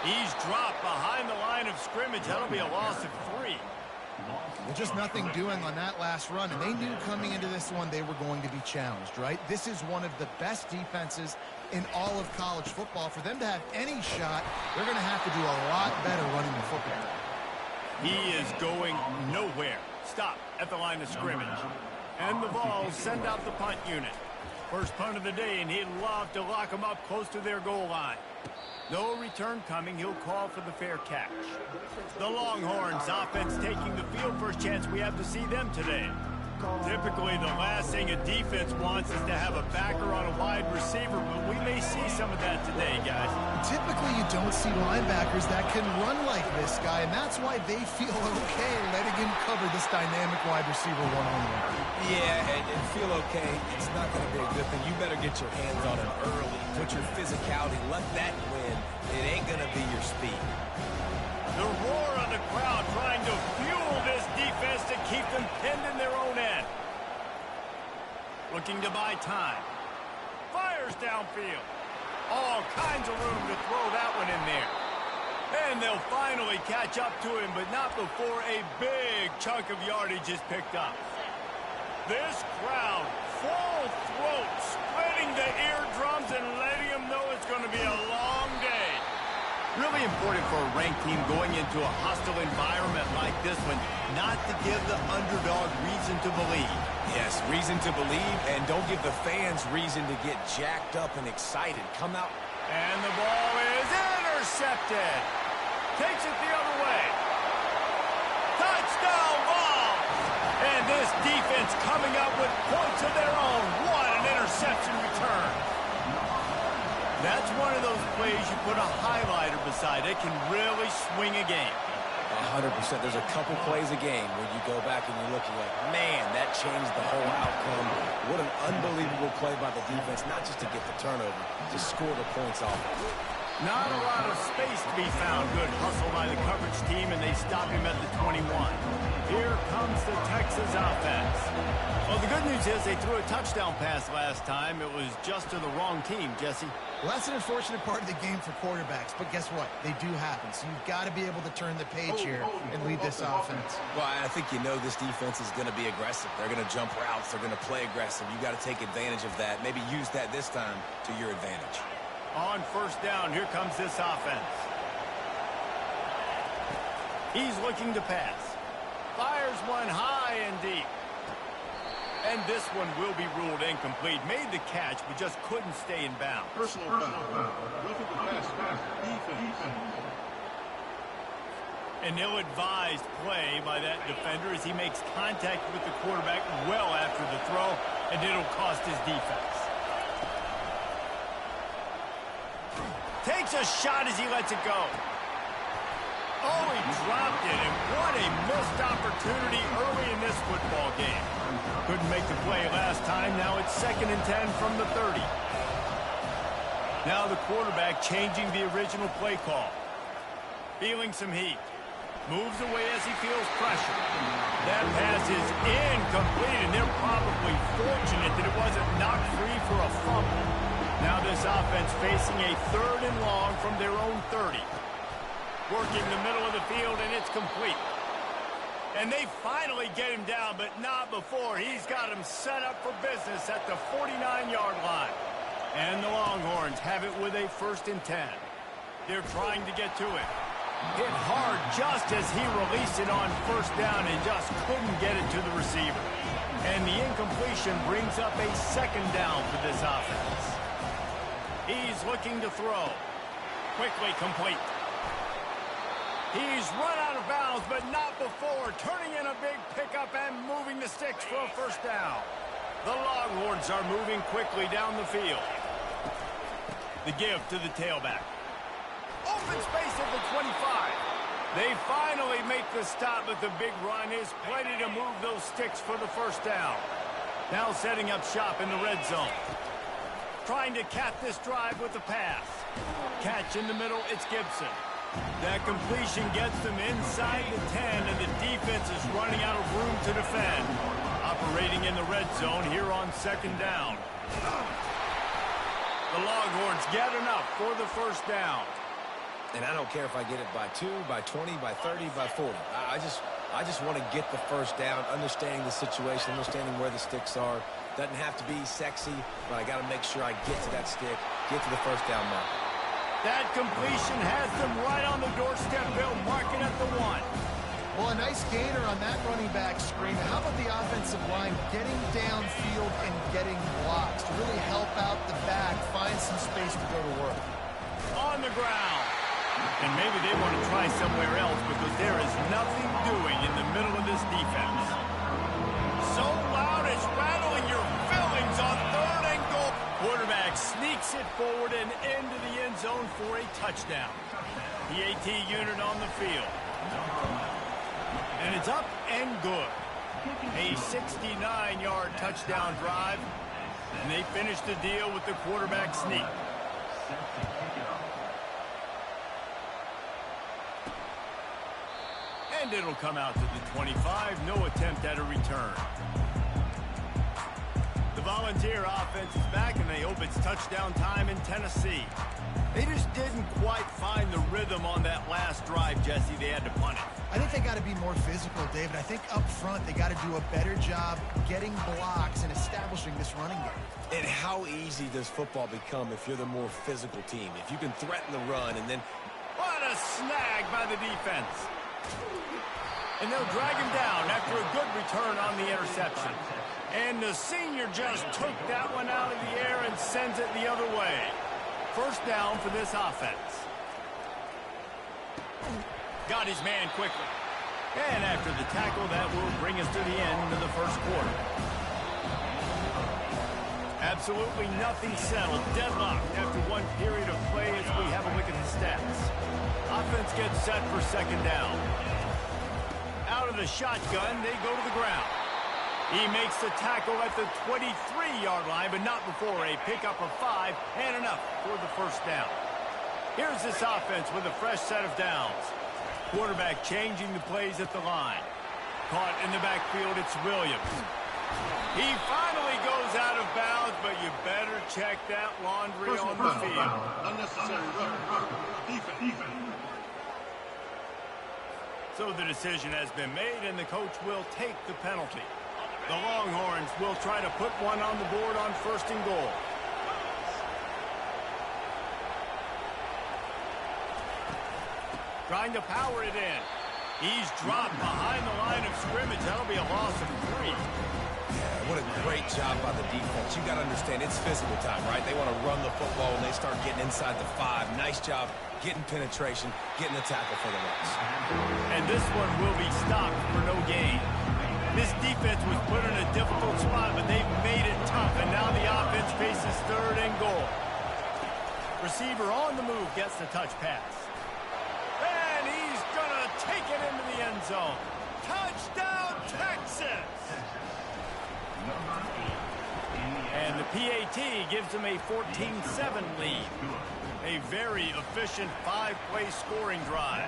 He's dropped behind the line of scrimmage. That'll be a loss of 3. Well, just nothing doing on that last run, and they knew coming into this one they were going to be challenged, right? This is one of the best defenses in all of college football. For them to have any shot, they're going to have to do a lot better running the football. He is going nowhere. Stop at the line of scrimmage. And the Vols send out the punt unit. First punt of the day, and he'd love to lock them up close to their goal line. No return coming. He'll call for the fair catch. The Longhorns offense taking the field. First chance we have to see them today. Typically, the last thing a defense wants is to have a backer on a wide receiver, but we may see some of that today, guys. Typically, you don't see linebackers that can run like this guy, and that's why they feel okay letting him cover this dynamic wide receiver one-on-one. Yeah, and feel okay. It's not going to be a good thing. You better get your hands on him early. Put your physicality. Let that win. It ain't going to be your speed. The roar of the crowd trying to fuel this defense to keep them pinned in their own end. Looking to buy time. Fires downfield. All kinds of room to throw that one in there. And they'll finally catch up to him, but not before a big chunk of yardage is picked up. This crowd, full throat, splitting the eardrums and letting them know it's going to be a long day. Really important for a ranked team going into a hostile environment like this one, not to give the underdog reason to believe. Yes, reason to believe, and don't give the fans reason to get jacked up and excited. Come out. And the ball is intercepted. Takes it the other way. Touchdown ball. And this defense coming up with points of their own. What an interception return. That's one of those plays you put a highlighter beside. It can really swing a game. 100%. There's a couple plays a game where you go back and you're looking like, man, that changed the whole outcome. What an unbelievable play by the defense, not just to get the turnover, to score the points off. Not a lot of space to be found. Good hustle by the coverage team, and they stop him at the 21. Here comes the Texas offense. Well, the good news is they threw a touchdown pass last time. It was just to the wrong team, Jesse. Well, that's an unfortunate part of the game for quarterbacks, but guess what? They do happen, so you've got to be able to turn the page here and lead this offense. Well, I think you know this defense is going to be aggressive. They're going to jump routes. They're going to play aggressive. You've got to take advantage of that. Maybe use that this time to your advantage. On first down, here comes this offense. He's looking to pass. Fires one high and deep. And this one will be ruled incomplete. Made the catch, but just couldn't stay in bounds. Personal foul. Roughing the pass. Defense. An ill-advised play by that defender as he makes contact with the quarterback well after the throw, and it'll cost his defense. Takes a shot as he lets it go. Oh, he dropped it, and what a missed opportunity early in this football game. Couldn't make the play last time. Now it's 2nd and 10 from the 30. Now the quarterback changing the original play call. Feeling some heat. Moves away as he feels pressure. That pass is incomplete, and they're probably fortunate that it wasn't knocked free for a fumble. Now this offense facing a 3rd and long from their own 30. Working the middle of the field, and it's complete. And they finally get him down, but not before. He's got him set up for business at the 49-yard line. And the Longhorns have it with a 1st and 10. They're trying to get to it. Hit hard just as he released it on first down and just couldn't get it to the receiver. And the incompletion brings up a 2nd down for this offense. He's looking to throw. Quickly complete. He's run out of bounds, but not before. Turning in a big pickup and moving the sticks for a 1st down. The Longhorns are moving quickly down the field. The give to the tailback. Open space at the 25. They finally make the stop, but the big run is plenty to move those sticks for the 1st down. Now setting up shop in the red zone. Trying to cap this drive with the pass. Catch in the middle, it's Gibson. That completion gets them inside the 10, and the defense is running out of room to defend. Operating in the red zone here on 2nd down. The Longhorns get enough for the 1st down. And I don't care if I get it by 2, by 20, by 30, by 40. I just want to get the 1st down, understanding the situation, understanding where the sticks are. Doesn't have to be sexy, but I got to make sure I get to that stick, get to the 1st down mark. That completion has them right on the doorstep, Bill, marking at the 1. Well, a nice gainer on that running back screen. How about the offensive line getting downfield and getting blocks to really help out the back, find some space to go to work? On the ground. And maybe they want to try somewhere else because there is nothing doing in the middle of this defense. So loud it's rattling your fillings on 3rd and goal. Quarterback sneaks it forward and into the end zone for a touchdown. The AT unit on the field. And it's up and good. A 69-yard touchdown drive. And they finish the deal with the quarterback sneak. And it'll come out to the 25. No attempt at a return. The Volunteer offense is back, and they hope it's touchdown time in Tennessee. They just didn't quite find the rhythm on that last drive, Jesse. They had to punt it. I think they got to be more physical, David. I think up front they got to do a better job getting blocks and establishing this running game. And how easy does football become if you're the more physical team? If you can threaten the run and then... What a snag by the defense. And they'll drag him down after a good return on the interception. And the senior just took that one out of the air and sends it the other way. 1st down for this offense. Got his man quickly. And after the tackle, that will bring us to the end of the 1st quarter. Absolutely nothing settled. Deadlocked after one period of play as we have a look at the stats. Offense gets set for 2nd down. Out of the shotgun, they go to the ground. He makes the tackle at the 23-yard line, but not before a pickup of 5 and enough for the 1st down. Here's this offense with a fresh set of downs. Quarterback changing the plays at the line. Caught in the backfield, it's Williams. He finally goes out of bounds, but you better check that laundry on the field. Unnecessary roughness. Defense. So the decision has been made, and the coach will take the penalty. The Longhorns will try to put one on the board on 1st and goal. Trying to power it in. He's dropped behind the line of scrimmage. That'll be a loss of 3. Yeah, what a great job by the defense. You got to understand, it's physical time, right? They want to run the football when they start getting inside the 5. Nice job getting penetration, getting the tackle for the loss. And this one will be stopped for no gain. This defense was put in a difficult spot, but they've made it tough, and now the offense faces 3rd and goal. Receiver on the move gets the touch pass. And he's going to take it into the end zone. Touchdown, Texas! And the PAT gives them a 14-7 lead. A very efficient 5-play scoring drive.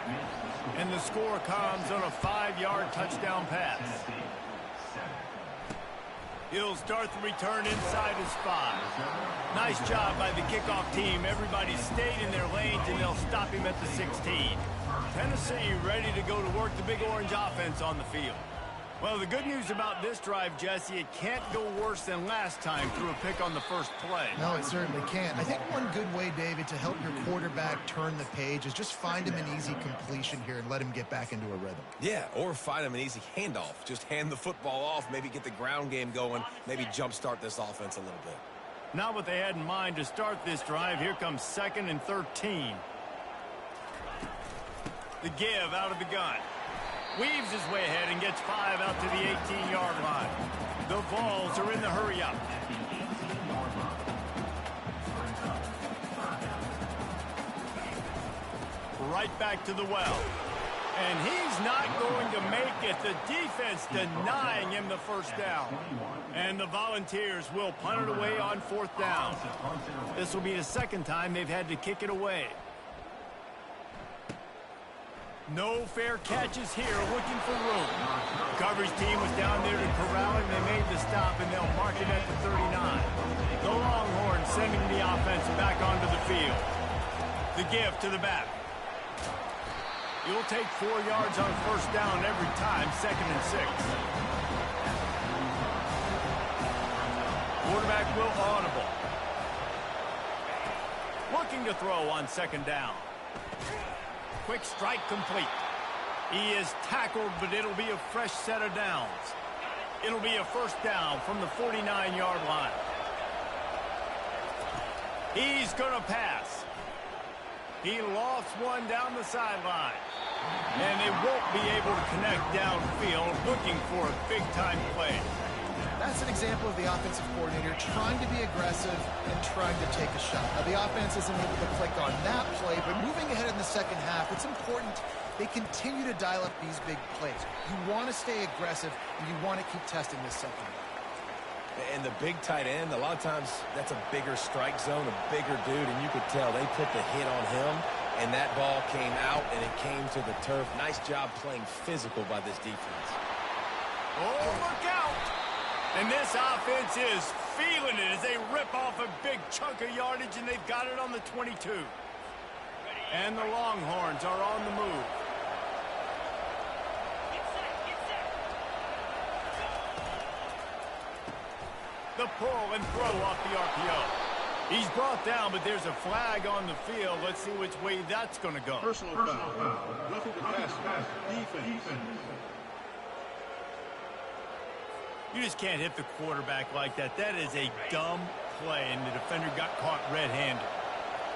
And the score comes on a 5-yard touchdown pass. He'll start the return inside his 5. Nice job by the kickoff team. Everybody stayed in their lanes, and they'll stop him at the 16. Tennessee ready to go to work the Big Orange offense on the field. Well, the good news about this drive, Jesse, it can't go worse than last time through a pick on the first play. No, it certainly can't. I think one good way, David, to help your quarterback turn the page is just find him an easy completion here and let him get back into a rhythm. Yeah, or find him an easy handoff. Just hand the football off, maybe get the ground game going, maybe jumpstart this offense a little bit. Not what they had in mind to start this drive. Here comes 2nd and 13. The give out of the gun. Weaves his way ahead and gets 5 out to the 18-yard line. The Vols are in the hurry-up. Right back to the well. And he's not going to make it. The defense denying him the first down. And the Volunteers will punt it away on 4th down. This will be the 2nd time they've had to kick it away. No fair catches here, looking for room. The coverage team was down there to corral him. They made the stop, and they'll mark it at the 39. The Longhorns sending the offense back onto the field. The give to the back. You'll take 4 yards on 1st down every time, 2nd and 6. Quarterback will audible. Looking to throw on 2nd down. Quick strike complete. He is tackled, but it'll be a fresh set of downs. It'll be a 1st down from the 49-yard line. He's going to pass. He lost one down the sideline. And they won't be able to connect downfield, looking for a big-time play. That's an example of the offensive coordinator trying to be aggressive and trying to take a shot. Now, the offense isn't able to click on that play, but moving ahead in the 2nd half, it's important they continue to dial up these big plays. You want to stay aggressive, and you want to keep testing this 2nd half. And the big tight end, a lot of times that's a bigger strike zone, a bigger dude, and you could tell they put the hit on him, and that ball came out, and it came to the turf. Nice job playing physical by this defense. Oh, look out! And this offense is feeling it as they rip off a big chunk of yardage, and they've got it on the 22. And the Longhorns are on the move. The pull and throw off the RPO. He's brought down, but there's a flag on the field. Let's see which way that's going to go. Personal foul. Roughing the passer. Defense. You just can't hit the quarterback like that. That is a dumb play, and the defender got caught red-handed.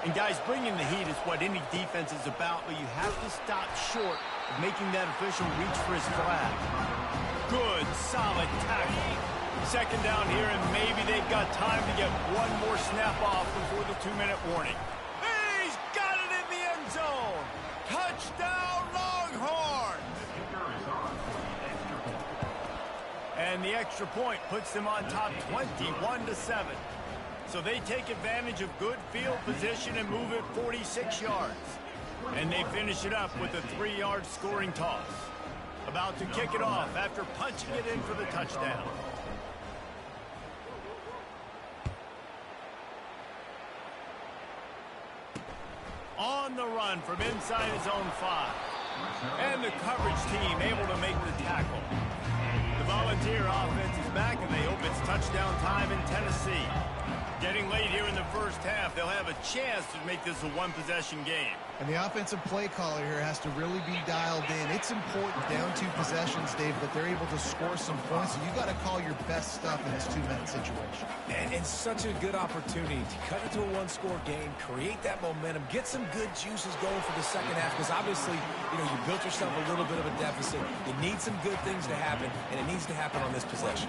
And, guys, bringing the heat is what any defense is about, but you have to stop short of making that official reach for his flag. Good, solid tackle. 2nd down here, and maybe they've got time to get one more snap off before the 2-minute warning. He's got it in the end zone. Touchdown, Longhorns! And the extra point puts them on top 21-7. So they take advantage of good field position and move it 46 yards. And they finish it up with a 3-yard scoring toss. About to kick it off after punching it in for the touchdown. On the run from inside his own 5. And the coverage team able to make the tackle. The Volunteer offense is back, and they hope it's touchdown time in Tennessee. Getting late here in the first half, they'll have a chance to make this a one-possession game. And the offensive play caller here has to really be dialed in. It's important down 2 possessions, Dave, that they're able to score some points. So you got to call your best stuff in this 2-minute situation. And it's such a good opportunity to cut into a 1-score game, create that momentum, get some good juices going for the second half. Because obviously, you built yourself a little bit of a deficit. You need some good things to happen, and it needs to happen on this possession.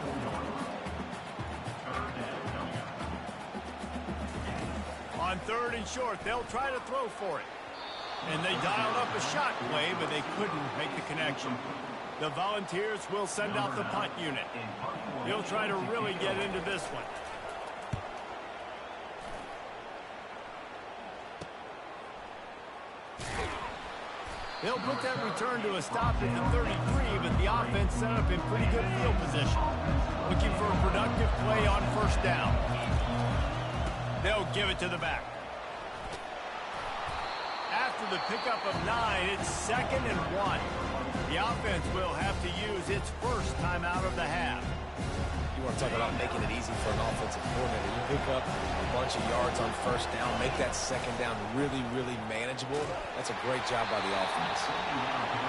On 3rd and short, they'll try to throw for it. And they dialed up a shot play, but they couldn't make the connection. The Volunteers will send out the punt unit. He'll try to really get into this one. They'll put that return to a stop at the 33, but the offense set up in pretty good field position. Looking for a productive play on 1st down. They'll give it to the back. After the pickup of 9, it's 2nd and 1. The offense will have to use its first timeout of the half. You want to talk about making it easy for an offensive coordinator. You pick up a bunch of yards on 1st down, make that 2nd down really, really manageable. That's a great job by the offense.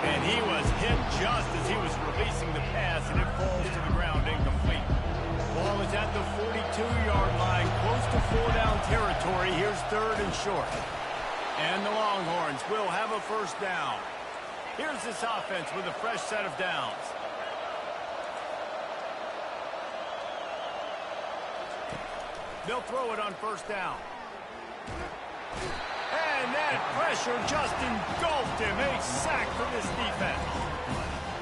And he was hit just as he was releasing the pass, and it falls to the ground incomplete. Ball is at the 42-yard line, close to 4-down territory. Here's 3rd and short. And the Longhorns will have a 1st down. Here's this offense with a fresh set of downs. They'll throw it on 1st down. And that pressure just engulfed him. A sack for this defense.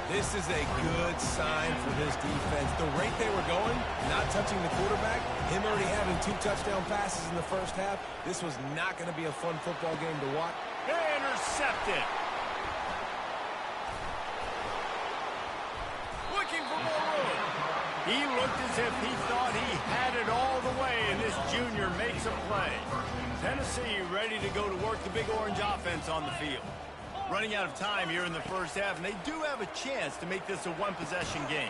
This is a good sign for this defense. The rate they were going, not touching the quarterback, him already having 2 touchdown passes in the first half, this was not going to be a fun football game to watch. Intercepted. Looking for more room. He looked as if he thought he had it all the way, and this junior makes a play. Tennessee ready to go to work the Big Orange offense on the field. Running out of time here in the first half, and they do have a chance to make this a one-possession game.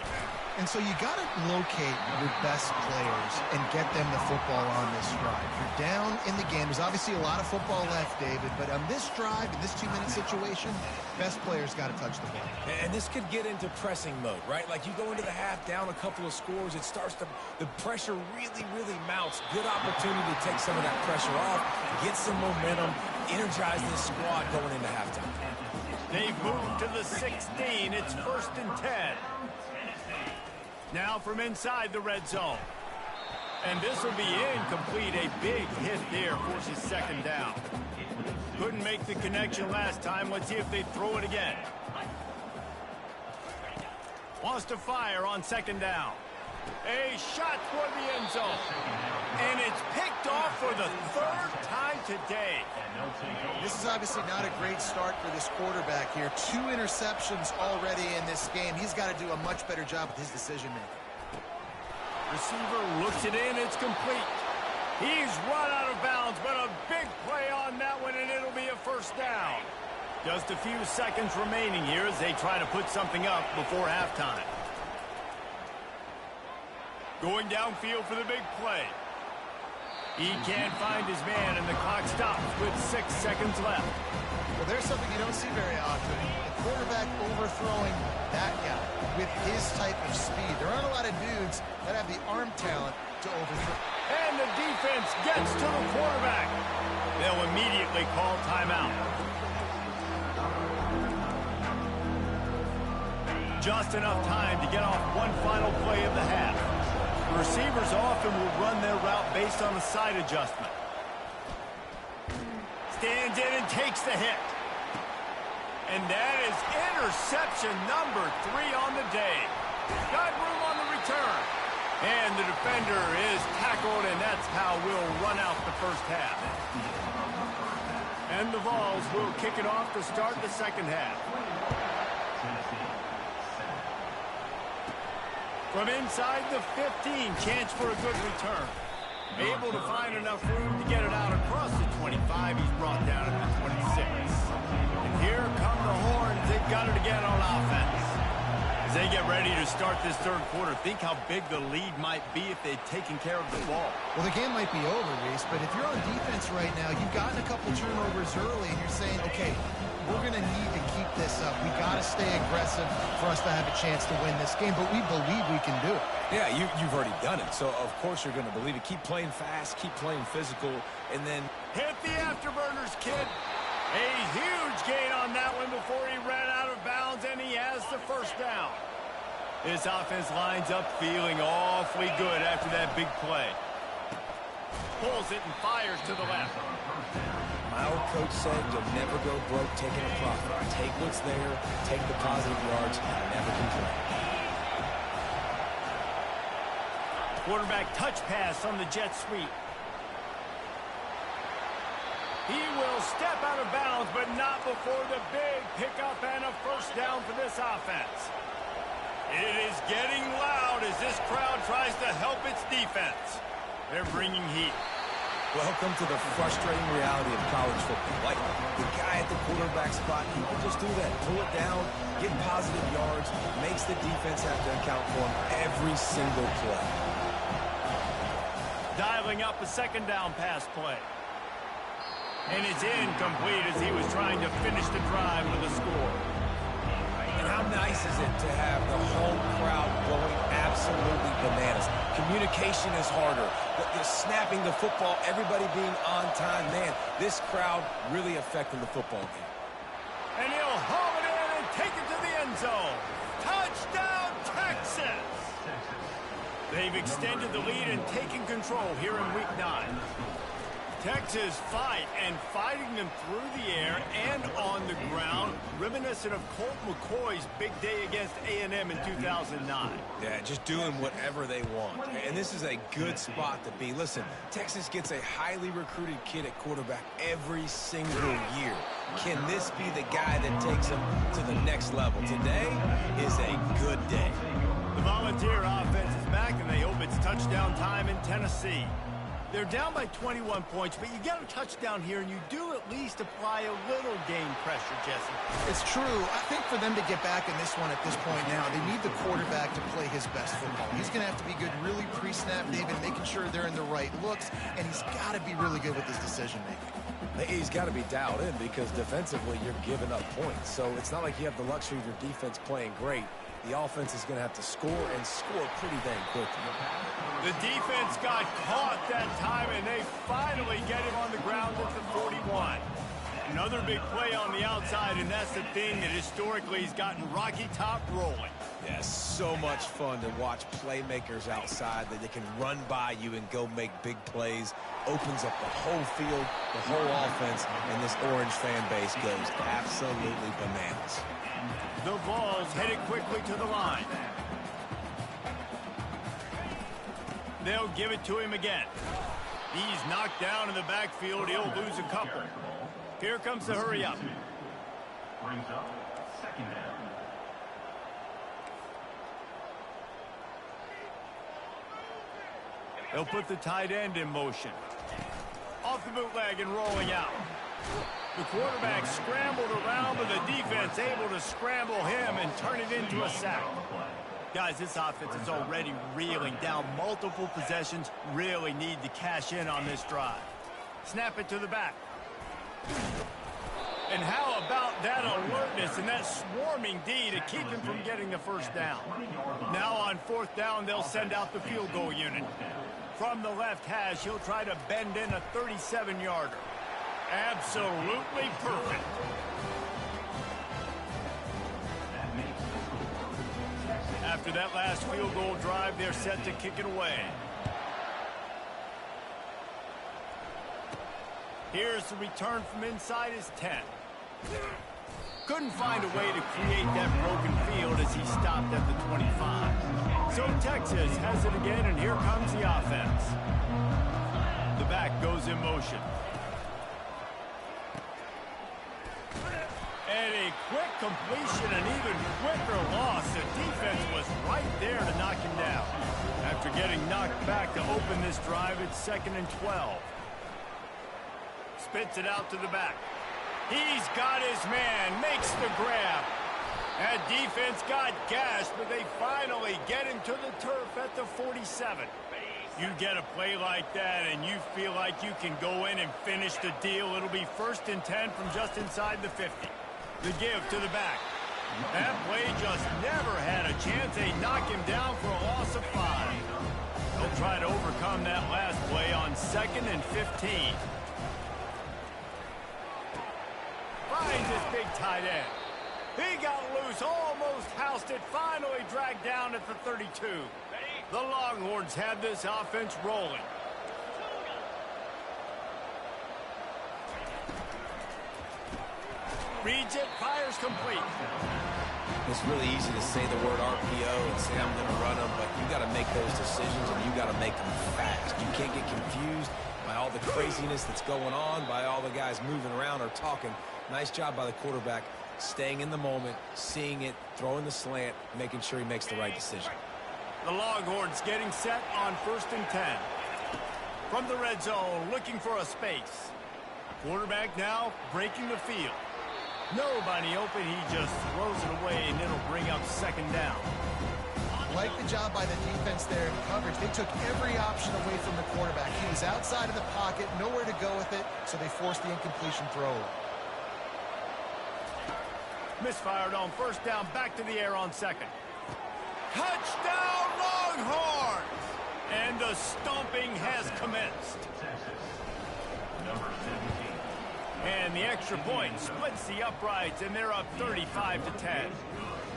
And so you got to locate your best players and get them the football on this drive. You're down in the game. There's obviously a lot of football left, David, but on this drive, in this 2-minute situation, best players got to touch the ball. And this could get into pressing mode, right? Like you go into the half down a couple of scores, it starts to, the pressure really, really mounts. Good opportunity to take some of that pressure off, get some momentum, energize this squad going into halftime. They've moved to the 16. It's 1st and 10. Now from inside the red zone. And this will be incomplete. A big hit there forces 2nd down. Couldn't make the connection last time. Let's see if they throw it again. Wants to fire on 2nd down. A shot toward the end zone. And it's picked off for the 3rd time today. This is obviously not a great start for this quarterback here. 2 interceptions already in this game. He's got to do a much better job with his decision-making. Receiver looks it in. It's complete. He's run out of bounds, but a big play on that one, and it'll be a 1st down. Just a few seconds remaining here as they try to put something up before halftime. Going downfield for the big play. He can't find his man, and the clock stops with 6 seconds left. Well, there's something you don't see very often. A quarterback overthrowing that guy with his type of speed. There aren't a lot of dudes that have the arm talent to overthrow. And the defense gets to the quarterback. They'll immediately call timeout. Just enough time to get off one final play of the half. Receivers often will run their route based on a side adjustment. Stands in and takes the hit. And that is interception number 3 on the day. Got room on the return. And the defender is tackled, and that's how we'll run out the first half. And the Vols will kick it off to start the second half. From inside the 15, chance for a good return. Able to find enough room to get it out across the 25. He's brought down at the 26. And here come the Horns. They've got it again on offense. As they get ready to start this third quarter, think how big the lead might be if they'd taken care of the ball. Well, the game might be over, Reese, but if you're on defense right now, you've gotten a couple turnovers early, and you're saying, okay, we're going to need to keep this up. We got to stay aggressive for us to have a chance to win this game, but we believe we can do it. Yeah, you've already done it, so of course you're going to believe it. Keep playing fast, keep playing physical, and then... Hit the afterburners, kid. A huge gain on that one before he ran out of bounds, and he has the first down. This offense lines up feeling awfully good after that big play. Pulls it and fires to the left. My old coach said you'll never go broke taking a profit. Take what's there, take the positive yards, and never complain. Quarterback touch pass on the jet sweep. He will step out of bounds, but not before the big pickup and a first down for this offense. It is getting loud as this crowd tries to help its defense. They're bringing heat. Welcome to the frustrating reality of college football. Like, the guy at the quarterback spot, he can just do that. Pull it down, get positive yards, makes the defense have to account for him every single play. Dialing up a second down pass play. And it's incomplete as he was trying to finish the drive with a score. And how nice is it to have the home crowd going absolutely bananas? Communication is harder. The snapping the football, everybody being on time. Man, this crowd really affecting the football game. And he'll haul it in and take it to the end zone. Touchdown, Texas! They've extended the lead and taken control here in Week 9. Texas fighting them through the air and on the ground, reminiscent of Colt McCoy's big day against A&M in 2009. Yeah, just doing whatever they want. And this is a good spot to be. Listen, Texas gets a highly recruited kid at quarterback every single year. Can this be the guy that takes them to the next level? Today is a good day. The Volunteer offense is back, and they hope it's touchdown time in Tennessee. They're down by 21 points, but you get a touchdown here, and you do at least apply a little game pressure, Jesse. It's true. I think for them to get back in this one at this point now, they need the quarterback to play his best football. He's going to have to be good really pre-snap, David, making sure they're in the right looks, and he's got to be really good with his decision-making. He's got to be dialed in because defensively you're giving up points. So it's not like you have the luxury of your defense playing great. The offense is going to have to score and score pretty dang quickly. The defense got caught that time, and they finally get him on the ground at the 41. Another big play on the outside, and that's the thing that historically has gotten Rocky Top rolling. Yeah, so much fun to watch playmakers outside that they can run by you and go make big plays. Opens up the whole field, the whole offense, and this Orange fan base goes absolutely bananas. The Vols headed quickly to the line. They'll give it to him again. He's knocked down in the backfield. He'll lose a couple. Here comes the hurry up. Brings up second down. They'll put the tight end in motion. Off the bootleg and rolling out. The quarterback scrambled around, but the defense able to scramble him and turn it into a sack. Guys, this offense is already reeling down multiple possessions. Really need to cash in on this drive. Snap it to the back. And how about that alertness and that swarming D to keep him from getting the first down? Now on fourth down, they'll send out the field goal unit. From the left hash, he'll try to bend in a 37-yarder. Absolutely perfect. After that last field goal drive, they're set to kick it away. Here's the return from inside his 10. Couldn't find a way to create that broken field as he stopped at the 25. So Texas has it again, and here comes the offense. in motion. And a quick completion, an even quicker loss. The defense was right there to knock him down. After getting knocked back to open this drive, it's 2nd and 12. Spits it out to the back. He's got his man, makes the grab. That defense got gashed, but they finally get him to the turf at the 47. You get a play like that and you feel like you can go in and finish the deal. It'll be 1st and 10 from just inside the 50. The give to the back. That play just never had a chance. They knock him down for a loss of 5. They'll try to overcome that last play on 2nd and 15. Finds his big tight end. He got loose, almost housed it, finally dragged down at the 32. The Longhorns have this offense rolling. Reads it, fires complete. It's really easy to say the word RPO and say I'm going to run them, but you got to make those decisions and you got to make them fast. You can't get confused by all the craziness that's going on, by all the guys moving around or talking. Nice job by the quarterback, staying in the moment, seeing it, throwing the slant, making sure he makes the right decision. The Longhorns getting set on 1st and 10. From the red zone, looking for a space. Quarterback now breaking the field. Nobody open, he just throws it away, and it'll bring up 2nd down. Like the job by the defense there in coverage. They took every option away from the quarterback. He was outside of the pocket, nowhere to go with it, so they forced the incompletion throw. Misfired on 1st down, back to the air on 2nd. Touchdown, Longhorns! And the stomping has commenced. Number 17. And the extra point splits the uprights, and they're up 35-10.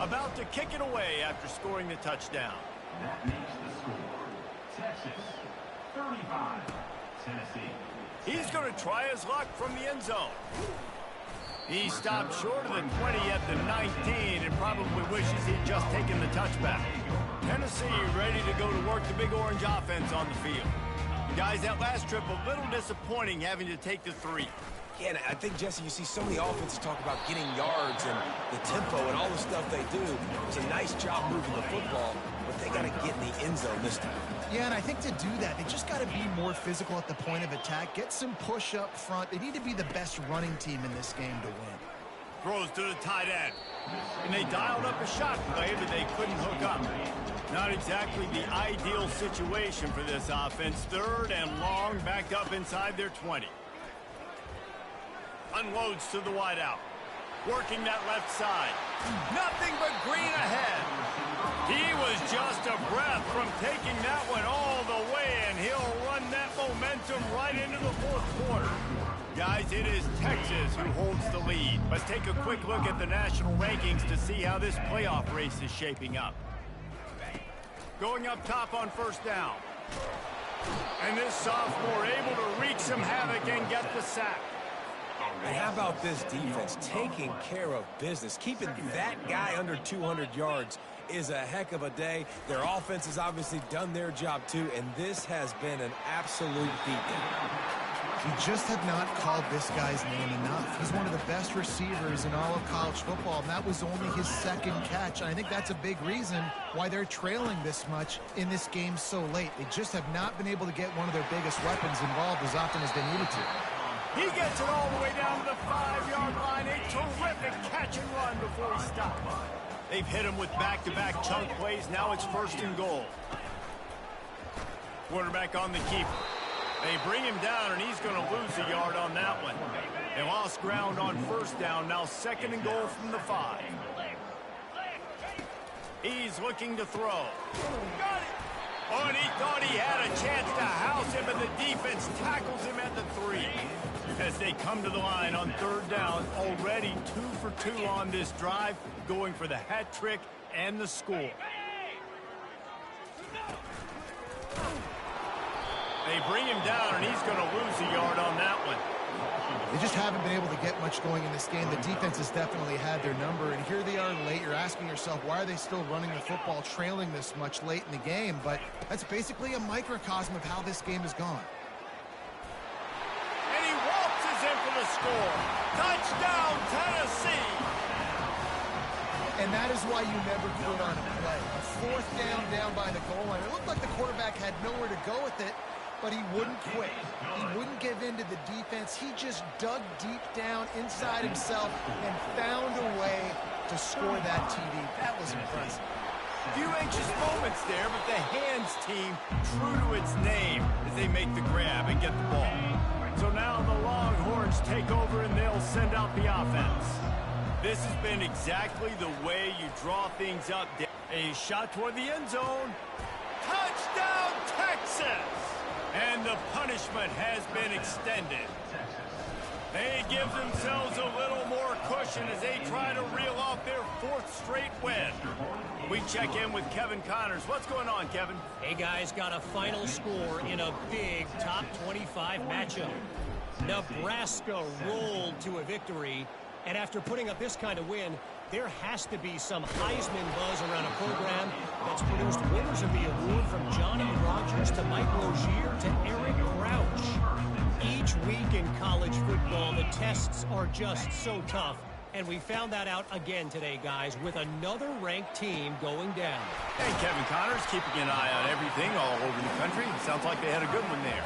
About to kick it away after scoring the touchdown. That makes the score. Texas, 35. Tennessee. He's going to try his luck from the end zone. He stopped short of the 20 at the 19 and probably wishes he'd just taken the touchback. Tennessee ready to go to work the Big Orange offense on the field. Guys, that last trip a little disappointing having to take the 3. Yeah, and I think, Jesse, you see so many offenses talk about getting yards and the tempo and all the stuff they do. It's a nice job moving the football, but they got to get in the end zone this time. Yeah, and I think to do that, they just got to be more physical at the point of attack, get some push up front. They need to be the best running team in this game to win. Throws to the tight end. And they dialed up a shot play, but they couldn't hook up. Not exactly the ideal situation for this offense. 3rd and long, backed up inside their 20. Unloads to the wideout. Working that left side. Nothing but green ahead. He was just a breath from taking that one all the way, and he'll run that momentum right into the 4th quarter. Guys, it is Texas who holds the lead. Let's take a quick look at the national rankings to see how this playoff race is shaping up. Going up top on 1st down. And this sophomore able to wreak some havoc and get the sack. And how about this defense taking care of business? Keeping that guy under 200 yards is a heck of a day. Their offense has obviously done their job too, and this has been an absolute beatdown. We just have not called this guy's name enough. He's one of the best receivers in all of college football, and that was only his 2nd catch. And I think that's a big reason why they're trailing this much in this game so late. They just have not been able to get one of their biggest weapons involved as often as they needed to. He gets it all the way down to the 5-yard line. A terrific catch and run before he stops. They've hit him with back-to-back chunk plays. Now it's 1st and goal. Quarterback on the keeper. They bring him down, and he's going to lose a yard on that one. They lost ground on 1st down. Now 2nd and goal from the 5. He's looking to throw. Got it. Oh, and he thought he had a chance to house him, but the defense tackles him at the 3. As they come to the line on 3rd down, already 2 for 2 on this drive, going for the hat trick and the score. They bring him down, and he's going to lose a yard on that one. They just haven't been able to get much going in this game. The defense has definitely had their number, and here they are late. You're asking yourself, why are they still running the football, trailing this much late in the game? But that's basically a microcosm of how this game has gone. in for the score. Touchdown, Tennessee! And that is why you never quit on a play. A fourth down by the goal line. It looked like the quarterback had nowhere to go with it, but he wouldn't quit. He wouldn't give in to the defense. He just dug deep down inside himself and found a way to score that TD. That was impressive. Few anxious moments there, but the hands team true to its name as they make the grab and get the ball. So now the Longhorns take over and they'll send out the offense. This has been exactly the way you draw things up. A shot toward the end zone. Touchdown, Texas! And the punishment has been extended. They give themselves a little more cushion as they try to reel off their fourth straight win. We check in with Kevin Connors. What's going on, Kevin? Hey, guys, got a final score in a big top 25 matchup. Nebraska rolled to a victory, and after putting up this kind of win, there has to be some Heisman buzz around a program that's produced winners of the award from Johnny Rodgers to Mike Rozier to Eric Crouch. Each week in college football, the tests are just so tough, and we found that out again today, guys, with another ranked team going down. Hey, Kevin Connors, keeping an eye on everything all over the country. Sounds like they had a good one there.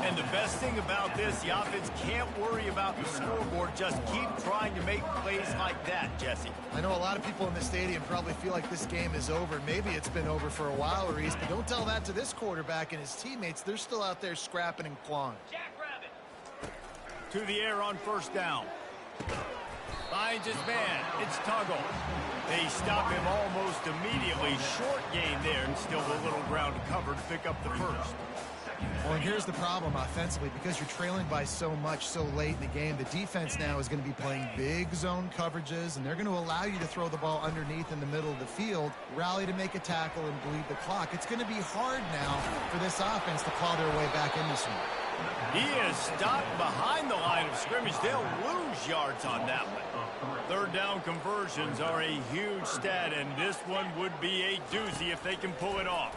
And the best thing about this, the offense can't worry about the scoreboard. Just keep trying to make plays like that, Jesse. I know a lot of people in the stadium probably feel like this game is over. Maybe it's been over for a while, Reese, but don't tell that to this quarterback and his teammates. They're still out there scrapping and clawing. To the air on first down. Finds his man. It's Tuggle. They stop him almost immediately. Short gain there and still a little ground to cover to pick up the first. Well, and here's the problem offensively. Because you're trailing by so much so late in the game, the defense now is going to be playing big zone coverages, and they're going to allow you to throw the ball underneath in the middle of the field, rally to make a tackle, and bleed the clock. It's going to be hard now for this offense to claw their way back in this one. He is stopped behind the line of scrimmage. They'll lose yards on that one. Third down conversions are a huge stat, and this one would be a doozy if they can pull it off.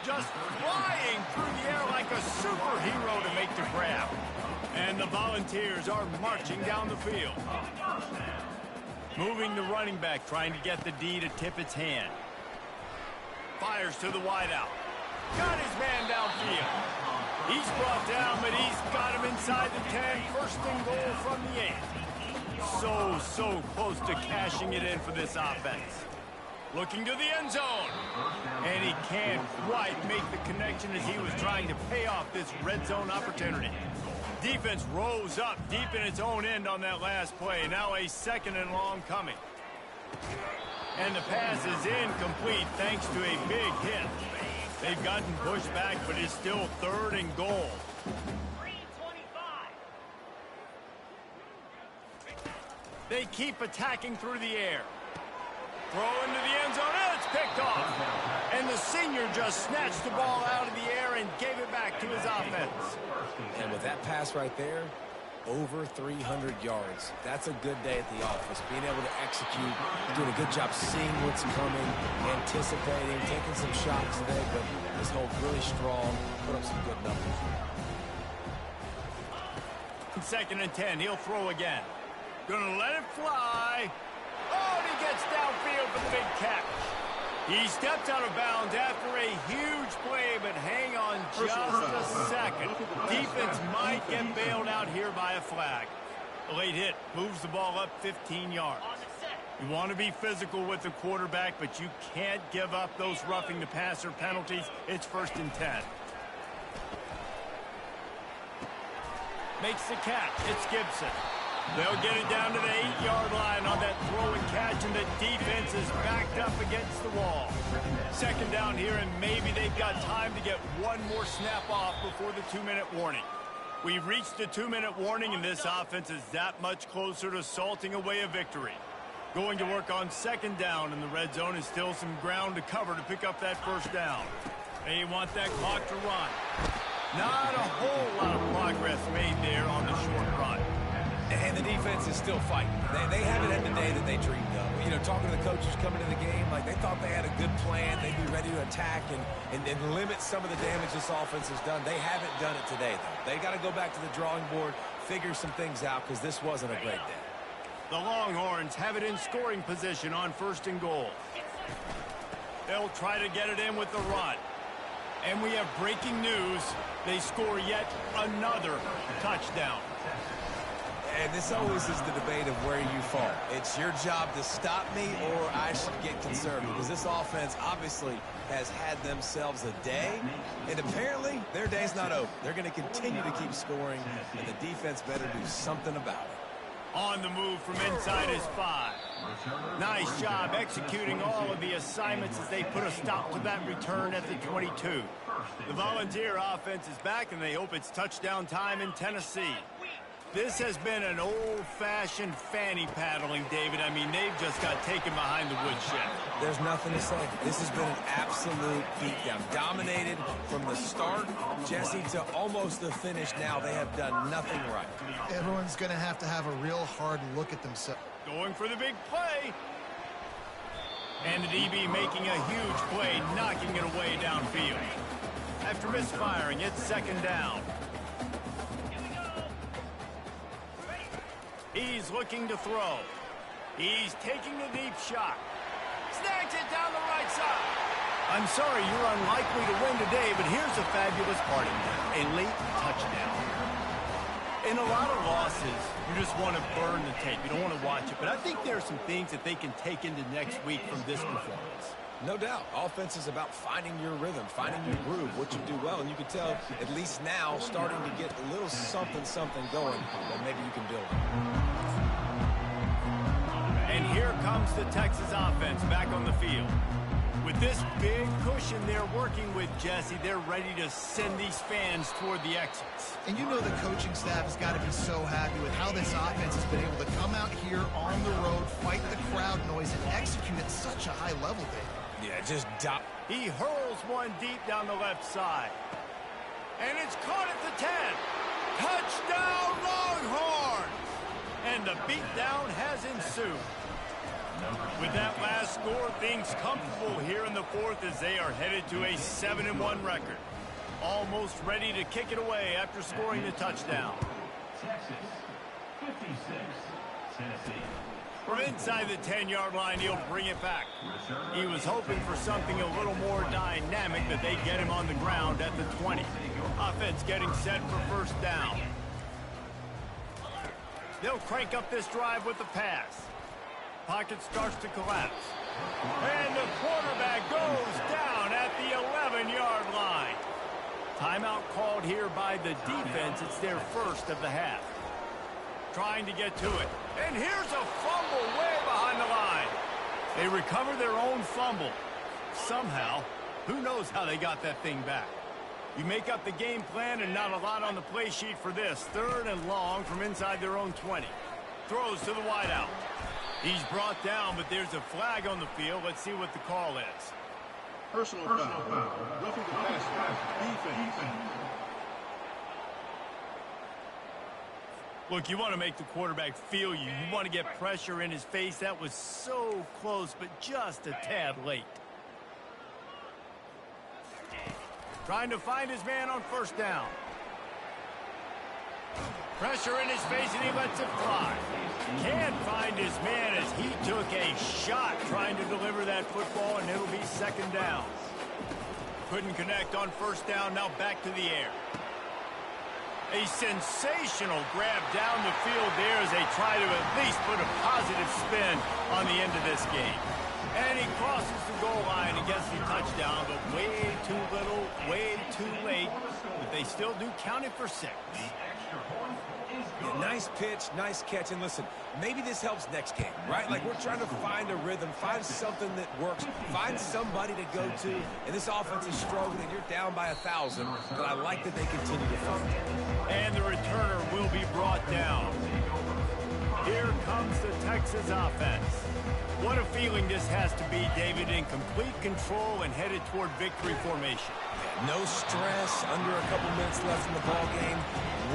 Just flying through the air like a superhero to make the grab. And the Volunteers are marching down the field. Moving the running back, trying to get the D to tip its hand. Fires to the wideout. Got his man downfield. He's brought down, but he's got him inside the 10. First and goal from the 8. So close to cashing it in for this offense. Looking to the end zone. And he can't quite make the connection as he was trying to pay off this red zone opportunity. Defense rose up deep in its own end on that last play. Now a second and long coming. And the pass is incomplete thanks to a big hit. They've gotten pushed back, but it's still third and goal. They keep attacking through the air. Throw into the end zone, and it's picked off. And the senior just snatched the ball out of the air and gave it back to his offense. And with that pass right there, over 300 yards. That's a good day at the office. Being able to execute, doing a good job seeing what's coming, anticipating, taking some shots today, but this whole really strong, put up some good numbers. Second and 10, he'll throw again. Gonna let it fly. Oh, and he gets downfield for the big catch. He stepped out of bounds after a huge play, but hang on just a second. Defense might get bailed out here by a flag. A late hit moves the ball up 15 yards. You want to be physical with the quarterback, but you can't give up those roughing the passer penalties. It's first and 10. Makes the catch. It's Gibson. They'll get it down to the 8-yard line on that throw and catch, and the defense is backed up against the wall. Second down here, and maybe they've got time to get one more snap off before the 2-minute warning. We've reached the 2-minute warning, and this offense is that much closer to salting away a victory. Going to work on second down, and the red zone is still some ground to cover to pick up that first down. They want that clock to run. Not a whole lot of progress made there on the short run. And the defense is still fighting. They haven't had the day that they dreamed of. You know, talking to the coaches coming to the game, like they thought they had a good plan. They'd be ready to attack and limit some of the damage this offense has done. They haven't done it today, though. They got to go back to the drawing board, figure some things out, because this wasn't a great day. The Longhorns have it in scoring position on 1st and goal. They'll try to get it in with the run. And we have breaking news. They score yet another touchdown. And this always is the debate of where you fall. It's your job to stop me or I should get concerned, because this offense obviously has had themselves a day, and apparently their day's not over. They're going to continue to keep scoring, and the defense better do something about it. On the move from inside his 5. Nice job executing all of the assignments as they put a stop to that return at the 22. The Volunteer offense is back, and they hope it's touchdown time in Tennessee. This has been an old-fashioned fanny paddling, David. I mean, they've just got taken behind the woodshed. There's nothing to say. This has been an absolute beatdown. Dominated from the start, Jesse, to almost the finish now. They have done nothing right. Everyone's going to have a real hard look at themselves. Going for the big play. And the DB making a huge play, knocking it away downfield. After misfiring, it's 2nd down. He's looking to throw. He's taking a deep shot. Snags it down the right side. I'm sorry, you're unlikely to win today, but here's the fabulous part of it. A late touchdown. In a lot of losses, you just want to burn the tape. You don't want to watch it. But I think there are some things that they can take into next week from this performance. No doubt. Offense is about finding your rhythm, finding your groove, what you do well. And you can tell, at least now, starting to get a little something going that maybe you can build on. And here comes the Texas offense back on the field. With this big cushion they're working with, Jesse, they're ready to send these fans toward the exits. And you know the coaching staff has got to be so happy with how this offense has been able to come out here on the road, fight the crowd noise, and execute at such a high level, Dave. Yeah, just He hurls one deep down the left side. And it's caught at the 10. Touchdown, Longhorns! And the beatdown has ensued. With that last score, things comfortable here in the 4th as they are headed to a 7-1 record. Almost ready to kick it away after scoring the touchdown. Texas, 56, Tennessee. From inside the 10-yard line, he'll bring it back. He was hoping for something a little more dynamic, that they get him on the ground at the 20. Offense getting set for 1st down. They'll crank up this drive with the pass. Pocket starts to collapse. And the quarterback goes down at the 11-yard line. Timeout called here by the defense. It's their 1st of the half. Trying to get to it. And here's a fumble way behind the line. They recover their own fumble. Somehow, who knows how they got that thing back. You make up the game plan and not a lot on the play sheet for this. 3rd and long from inside their own 20. Throws to the wideout. He's brought down, but there's a flag on the field. Let's see what the call is. Personal foul. Roughing the pass. Defense. Look, you want to make the quarterback feel you. You want to get pressure in his face. That was so close, but just a tad late. Trying to find his man on 1st down. Pressure in his face, and he lets it fly. Can't find his man as he took a shot trying to deliver that football, and it'll be 2nd down. Couldn't connect on 1st down, now back to the air. A sensational grab down the field there as they try to at least put a positive spin on the end of this game. And he crosses the goal line and gets the touchdown, but way too little, way too late. But they still do count it for 6. Yeah, nice pitch, nice catch. And listen, maybe this helps next game, right? Like, we're trying to find a rhythm, find something that works, find somebody to go to. And this offense is struggling, and you're down by 1,000. But I like that they continue to find it. And the returner will be brought down. Here comes the Texas offense. What a feeling this has to be, David, in complete control and headed toward victory formation. No stress, under a couple minutes left in the ball game.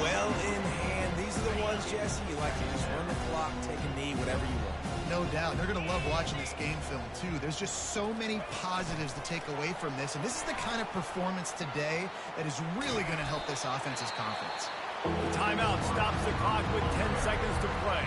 Well in hand. These are the ones, Jesse, you like to just run the clock, take a knee, whatever you want. No doubt. They're going to love watching this game film, too. There's just so many positives to take away from this, and this is the kind of performance today that is really going to help this offense's confidence. The timeout stops the clock with 10 seconds to play.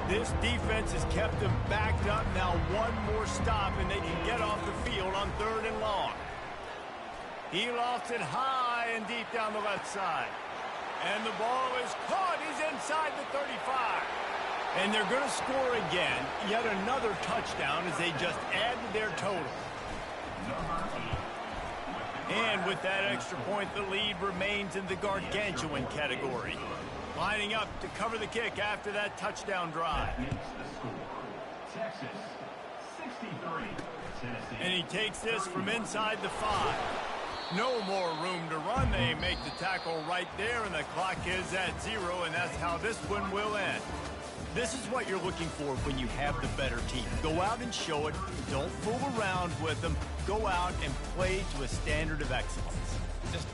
This defense has kept them backed up. Now one more stop, and they can get off the field on 3rd and long. He lost it high and deep down the left side. And the ball is caught. He's inside the 35. And they're going to score again. Yet another touchdown as they just add to their total. And with that extra point, the lead remains in the gargantuan category. Lining up to cover the kick after that touchdown drive. Texas, 63. Tennessee. And he takes this from inside the 5. No more room to run. They make the tackle right there, and the clock is at 0, and that's how this one will end. This is what you're looking for when you have the better team. Go out and show it. Don't fool around with them. Go out and play to a standard of excellence. Just